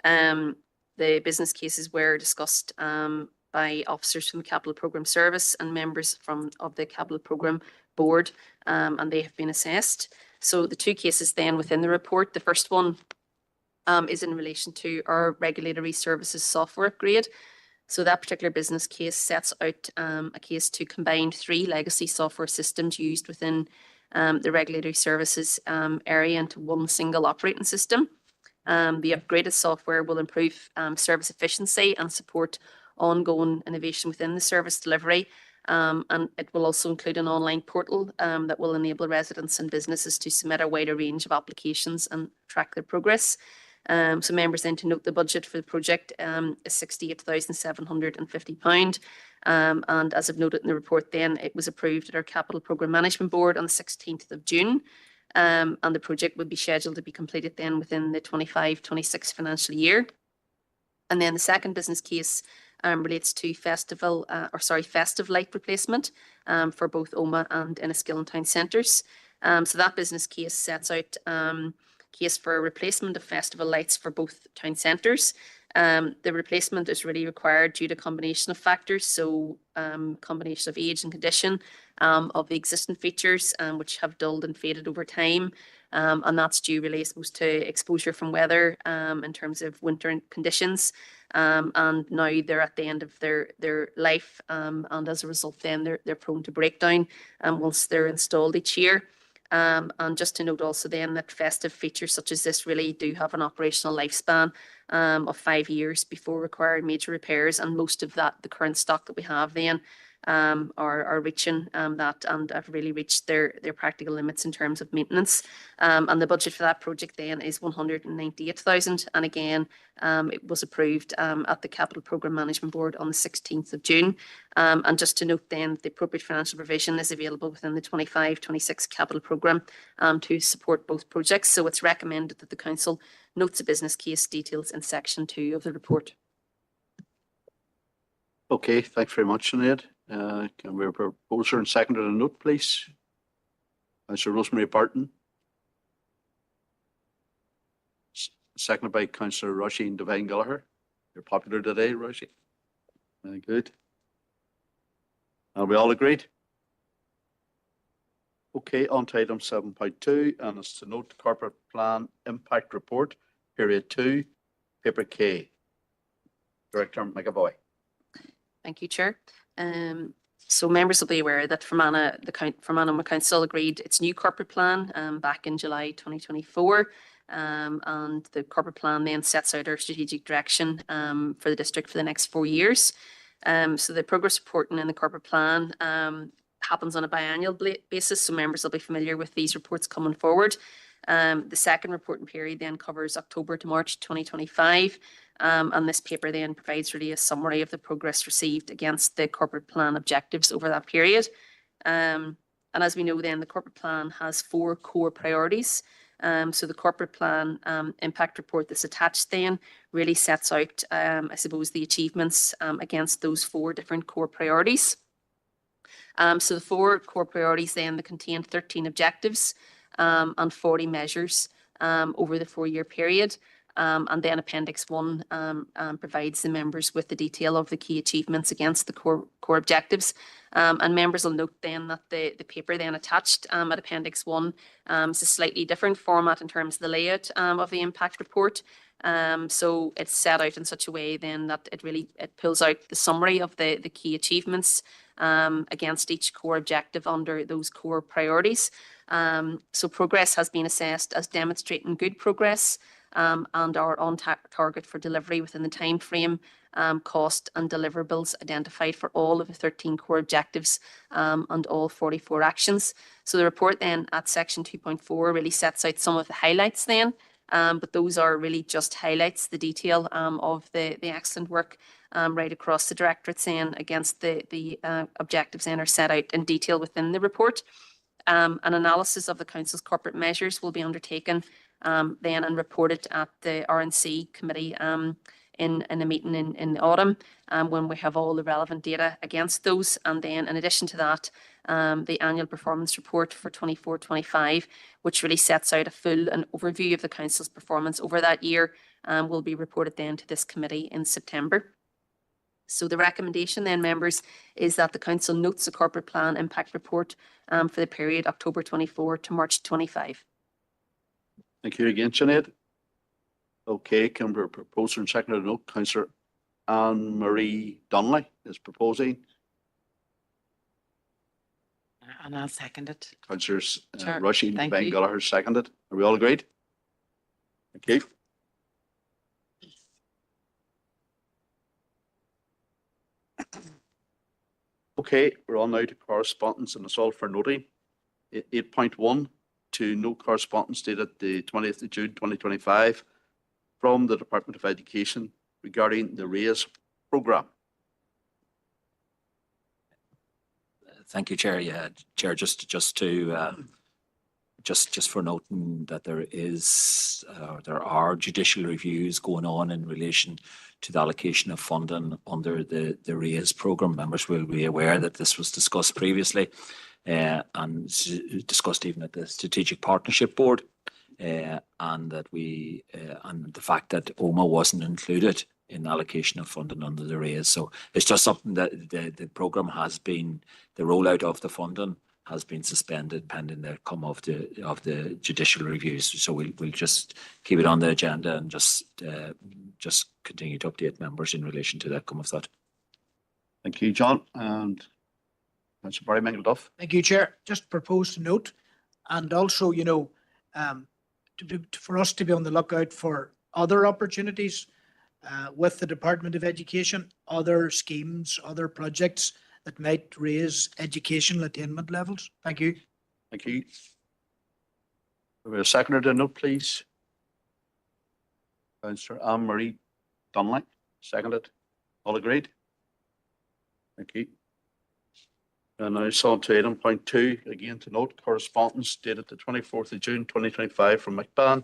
The business cases were discussed by officers from the Capital Programme Service and members of the Capital Programme Board, and they have been assessed. So the 2 cases then within the report, the first one is in relation to our regulatory services software upgrade. So that particular business case sets out a case to combine 3 legacy software systems used within the regulatory services area into one single operating system. The upgraded software will improve service efficiency and support ongoing innovation within the service delivery. And it will also include an online portal that will enable residents and businesses to submit a wider range of applications and track their progress. So members then to note the budget for the project is £68,750. And as I've noted in the report then, it was approved at our Capital Programme Management Board on the 16th of June. And the project would be scheduled to be completed then within the 25-26 financial year. And then the second business case relates to festive light replacement for both Omagh and Enniskillen town centres. So that business case sets out case for replacement of festival lights for both town centres. The replacement is really required due to a combination of factors, so combination of age and condition of the existing features, which have dulled and faded over time. And that's due really, I suppose, to exposure from weather in terms of winter conditions. And now they're at the end of their life, and as a result then they're prone to breakdown once they're installed each year. And just to note also then that festive features such as this really do have an operational lifespan of 5 years before requiring major repairs, and most of that, the current stock that we have then are reaching that and have really reached their practical limits in terms of maintenance. And the budget for that project then is 198,000, and again it was approved at the Capital Programme Management Board on the 16th of June. And just to note then, the appropriate financial provision is available within the 25-26 capital programme to support both projects. So it's recommended that the Council notes the business case details in section 2 of the report. Okay, thanks very much, Sinead. Can we have a proposer and seconder a note, please? Councillor Rosemary Barton. Seconded by Councillor Roisin Devine Gallagher. You're popular today, Roisin. Very good. Are we all agreed? Okay, on to item 7.2, and it's to note the corporate plan impact report, period 2, paper K. Director McAvoy. Thank you, Chair. So members will be aware that Fermanagh Omagh Council agreed its new corporate plan back in July 2024. And the corporate plan then sets out our strategic direction for the district for the next 4 years. So the progress reporting in the corporate plan happens on a biannual basis, so members will be familiar with these reports coming forward. The second reporting period then covers October to March 2025, and this paper then provides really a summary of the progress received against the corporate plan objectives over that period. And as we know then, the corporate plan has 4 core priorities. So the corporate plan impact report that's attached then really sets out, I suppose, the achievements against those 4 different core priorities. So the 4 core priorities then, they contain 13 objectives and 40 measures over the 4-year period. And then Appendix 1 provides the members with the detail of the key achievements against the core objectives. And members will note then that the paper then attached at Appendix 1 is a slightly different format in terms of the layout of the impact report. So it's set out in such a way then that it pulls out the summary of the key achievements against each core objective under those core priorities. So progress has been assessed as demonstrating good progress and are on target for delivery within the time frame, cost and deliverables identified for all of the 13 core objectives and all 44 actions. So the report then at section 2.4 really sets out some of the highlights then, but those are really just highlights, the detail of the excellent work right across the directorates then against the objectives then are set out in detail within the report. An analysis of the Council's corporate measures will be undertaken then and reported at the RNC committee in a meeting in the autumn when we have all the relevant data against those. And then in addition to that, the annual performance report for 24-25, which really sets out a full and overview of the Council's performance over that year, will be reported then to this committee in September. So the recommendation then, members, is that the Council notes the corporate plan impact report for the period October 24 to March 25. Thank you again, Sinead. Okay, can we propose and second note? Councillor Anne-Marie Donnelly is proposing. And I'll second it. Councillors Sure. Rushy and Thank Ben you. Gallagher seconded. Are we all agreed? Thank you. Okay, we're on now to correspondence, and it's all for noting. 8.1 to no correspondence dated the 20th of June 2025 from the Department of Education regarding the RAISE programme. Thank you, Chair. Yeah, Chair, just for noting that there are judicial reviews going on in relation to the allocation of funding under the RAISE programme. Members will be aware that this was discussed previously and discussed even at the Strategic Partnership Board, and that and the fact that OMA wasn't included in the allocation of funding under the RAISE. So it's just something that the programme has been, the rollout of the funding has been suspended pending the outcome of the judicial reviews. So we'll just keep it on the agenda and just continue to update members in relation to the outcome of that. Thank you, John. And Councillor Barry Mingleduff. Thank you, Chair. Just propose to note, and also, for us to be on the lookout for other opportunities with the Department of Education, other schemes, other projects that might raise educational attainment levels. Thank you. Thank you. Will a seconder to note, please? Councillor Anne-Marie Donnelly, seconded. All agreed? Thank you. And now it's on to item point 2, again to note correspondence dated the 24th of June 2025 from ICBAN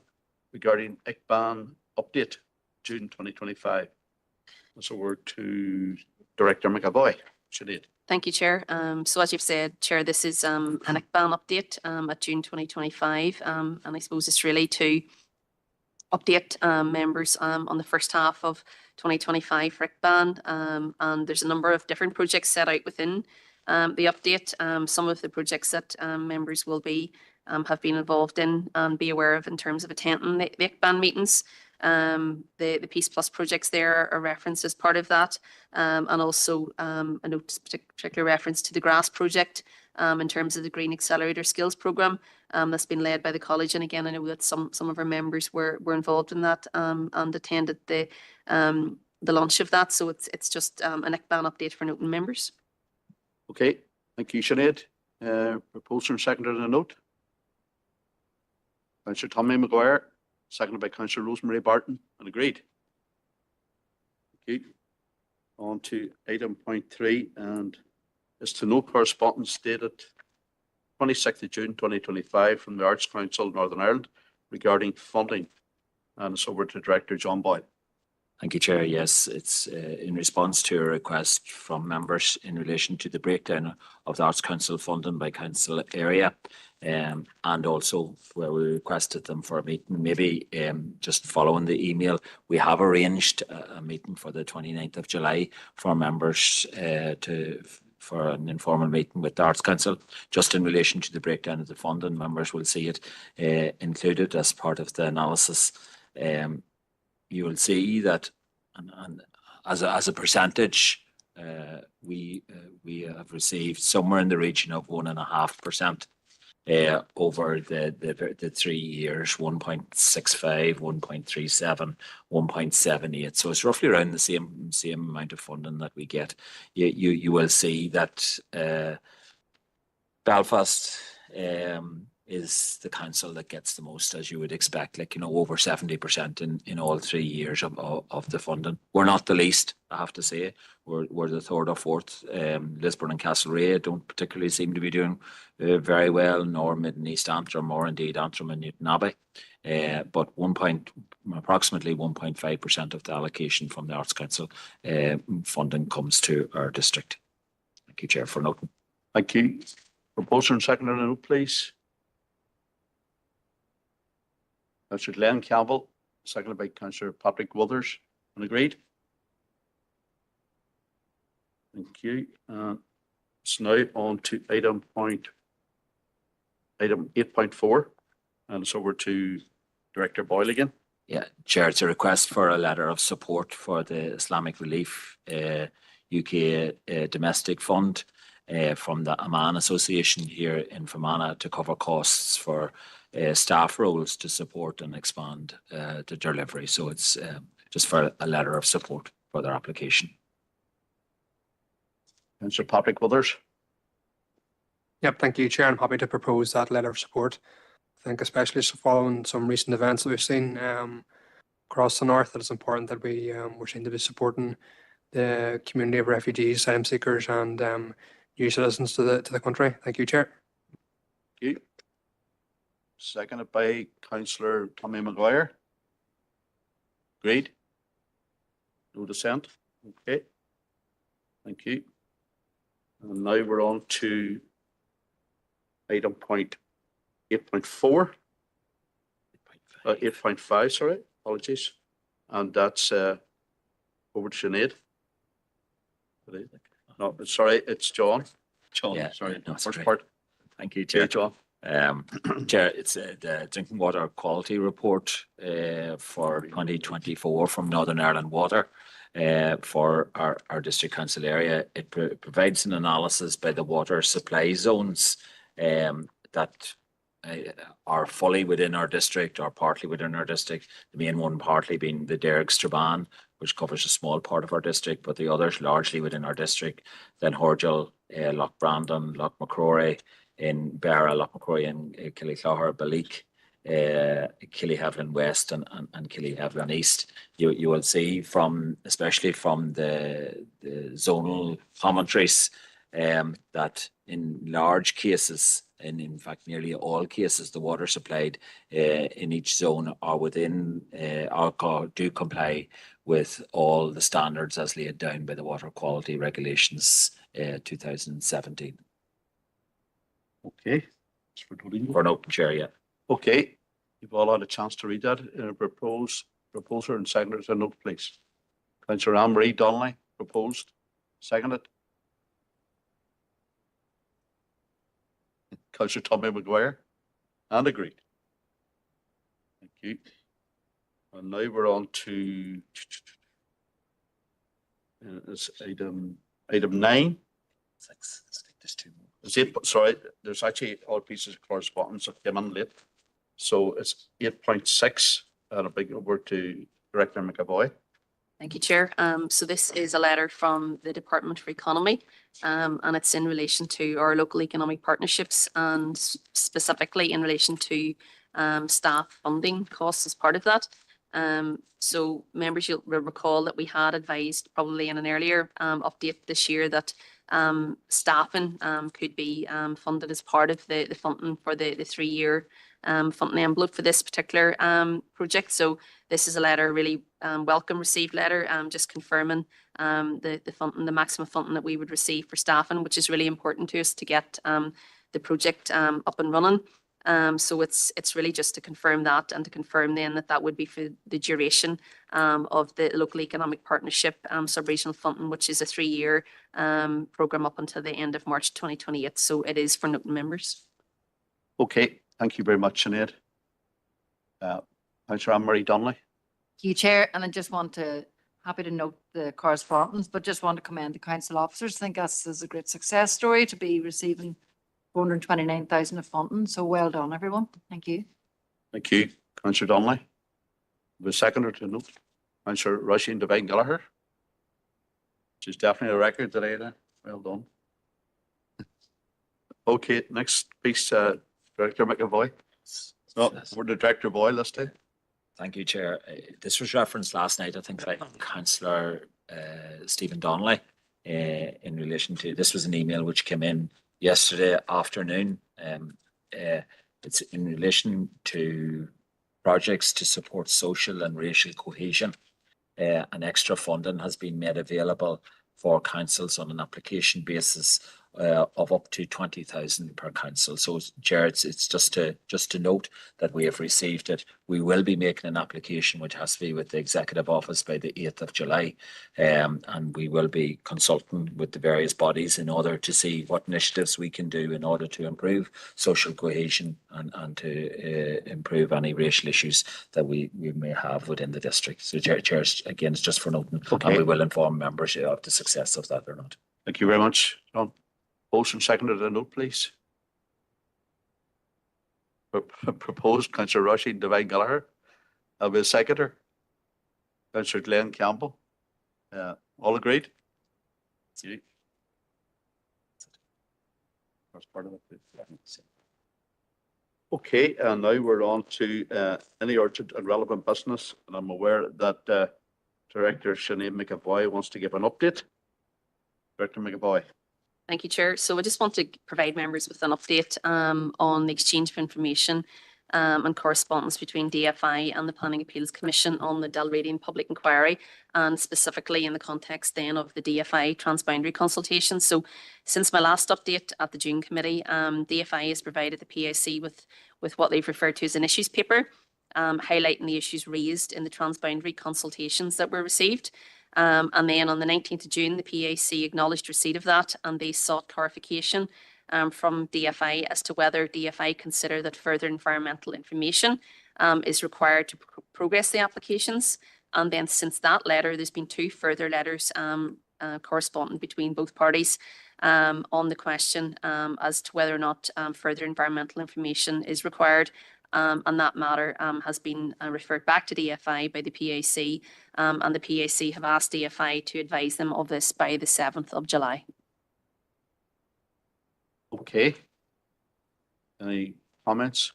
regarding ICBAN update June 2025. So we're to Director McAvoy. Sinead. Thank you, Chair. So as you've said, Chair, this is an ICBAN update at June 2025, and I suppose it's really to update members on the first half of 2025 for ICBAN, and there's a number of different projects set out within the update. Some of the projects that members will be have been involved in and be aware of in terms of attending the ICBAN meetings. The Peace Plus projects there are referenced as part of that, and also a note particular reference to the GRASS project in terms of the Green Accelerator Skills Programme that's been led by the college. And again, I know that some of our members were involved in that and attended the launch of that. So it's just an ICBAN update for noting members. Okay, thank you, Sinead. Proposer and seconder to note. Councillor Tommy Maguire, seconded by Councillor Rosemary Barton, and agreed. Thank you. On to item point 3, and is to no correspondence dated 26th of June 2025 from the Arts Council Northern Ireland regarding funding. And it's over to Director John Boyle. Thank you, Chair. Yes, it's in response to a request from members in relation to the breakdown of the Arts Council funding by council area, and also where we requested them for a meeting. Maybe just following the email, we have arranged a meeting for the 29th of July for members for an informal meeting with the Arts Council, just in relation to the breakdown of the funding. Members will see it included as part of the analysis. You will see that and as a percentage we have received somewhere in the region of 1.5% over the 3 years, 1.65, 1.37, 1.78. So it's roughly around the same amount of funding that we get. You will see that Belfast is the council that gets the most, as you would expect, like, over 70% in all 3 years of the funding. We're not the least, I have to say. We're the third or fourth. Lisburn and Castlereagh don't particularly seem to be doing very well, nor Mid and East Antrim, or indeed Antrim and Newton Abbey. But approximately 1.5% of the allocation from the Arts Council funding comes to our district. Thank you, Chair, for noting. Thank you. Proposer and seconder, note, please. Councillor Glenn Campbell, seconded by Councillor Patrick Withers. And agreed? Thank you. It's now on to item 8.4, and it's over to Director Boyle again. Yeah, Chair, it's a request for a letter of support for the Islamic Relief UK Domestic Fund from the Amman Association here in Fermanagh to cover costs for staff roles to support and expand the delivery. So it's just for a letter of support for their application. Councillor Patrick Withers. Yep, thank you, Chair. I'm happy to propose that letter of support. I think especially following some recent events that we've seen across the north, that it's important that we're seen to be supporting the community of refugees, asylum seekers, and new citizens to the country. Thank you, Chair. Thank you. Seconded by Councillor Tommy Maguire. Agreed? No dissent? Okay. Thank you. And now we're on to item 8.4. 8.5, sorry, apologies. And that's over to Sinead. No, sorry, it's John. John, Yeah, sorry, no, it's first okay. part. Thank you, Chair. Yeah, John. Chair, it's the drinking water quality report for 2024 from Northern Ireland Water for our district council area. It provides an analysis by the water supply zones that are fully within our district or partly within our district. The main one partly being the Derg Strabane, which covers a small part of our district, but the others largely within our district. Then Horgel, Loch Brandon, Loch McCrory, in Barra, Loch McCrory, and Killyclogher, Balik, Killyhaviland West, and Killyhaviland East. You will see especially from the zonal commentaries that in large cases, and in fact nearly all cases, the water supplied in each zone are within do comply with all the standards as laid down by the Water Quality Regulations 2017. Okay. For an open chair, yeah. Okay. You've all had a chance to read that. Proposer and seconder, a note, please. Councillor Anne-Marie Donnelly proposed. Seconded. Councillor Tommy Maguire. And agreed. Thank you. And now we're on to it's item 9. 6. There's 2 more. It's 8, sorry, there's actually all pieces of correspondence that came in late. So it's 8.6, and a big over to Director McAvoy. Thank you, Chair. So this is a letter from the Department for Economy, and it's in relation to our local economic partnerships and specifically in relation to staff funding costs as part of that. So members, you'll recall that we had advised probably in an earlier update this year that staffing could be funded as part of the funding for the 3-year funding envelope for this particular project. So this is a letter, really welcome received letter, just confirming the funding, the maximum funding that we would receive for staffing, which is really important to us to get the project up and running. So it's really just to confirm that, and to confirm then that would be for the duration of the local economic partnership sub-regional funding, which is a 3-year programme up until the end of March 2028. So it is for noting members. Okay, thank you very much, Sinead. Councillor Anne-Marie Donnelly. Thank you, Chair, and I just want to happy to note the correspondence, but just want to commend the council officers. I think this is a great success story to be receiving 429,000 of funding. So well done, everyone. Thank you. Thank you, Councillor Donnelly. The seconder to note, Councillor Rushing Devine Gallagher. Which is definitely a record today then. Well done. Okay, next speaks Director McAvoy. No, we're the Director Boyle this time. Thank you, Chair. This was referenced last night, I think, by Councillor Stephen Donnelly in relation to, this was an email which came in yesterday afternoon. It's in relation to projects to support social and racial cohesion. An extra funding has been made available for councils on an application basis of up to 20,000 per council. So, Chair, it's just to note that we have received it. We will be making an application which has to be with the Executive Office by the 8th of July, and we will be consulting with the various bodies in order to see what initiatives we can do in order to improve social cohesion and to improve any racial issues that we may have within the district. So, Chair, again, it's just for noting, and we will inform members of the success of that or not. Thank you very much, John. Motion seconded a note, please. Proposed, Councillor Rushing Devine Gallagher. I'll be a seconder. Councillor Glenn Campbell. All agreed? See. That's part of it. Okay, and now we're on to any urgent and relevant business, and I'm aware that Director Sinead McAvoy wants to give an update. Director McAvoy. Thank you, Chair. So I just want to provide members with an update on the exchange of information and correspondence between DFI and the Planning Appeals Commission on the Dalradian public inquiry, and specifically in the context then of the DFI transboundary consultation. So since my last update at the June committee, DFI has provided the PIC with what they've referred to as an issues paper, highlighting the issues raised in the transboundary consultations that were received. And then on the 19th of June, the PAC acknowledged receipt of that, and they sought clarification from DFI as to whether DFI consider that further environmental information is required to progress the applications. And then since that letter, there's been two further letters corresponding between both parties on the question as to whether or not further environmental information is required. And that matter has been referred back to DFI by the PAC, and the PAC have asked DFI to advise them of this by the 7th of July. Okay. Any comments?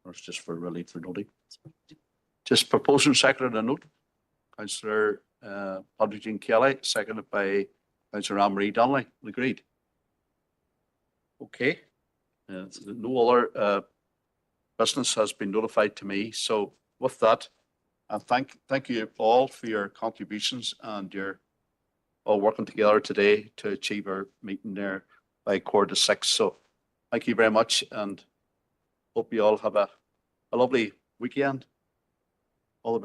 Or it's just for relief for noting? Just proposal seconded a note. Councillor Patrick Jean Kelly, seconded by Councillor Anne-Marie Donnelly. Agreed. Okay. No other business has been notified to me. So with that, thank you all for your contributions, and you're all working together today to achieve our meeting there by 5:45. So thank you very much, and hope you all have a lovely weekend.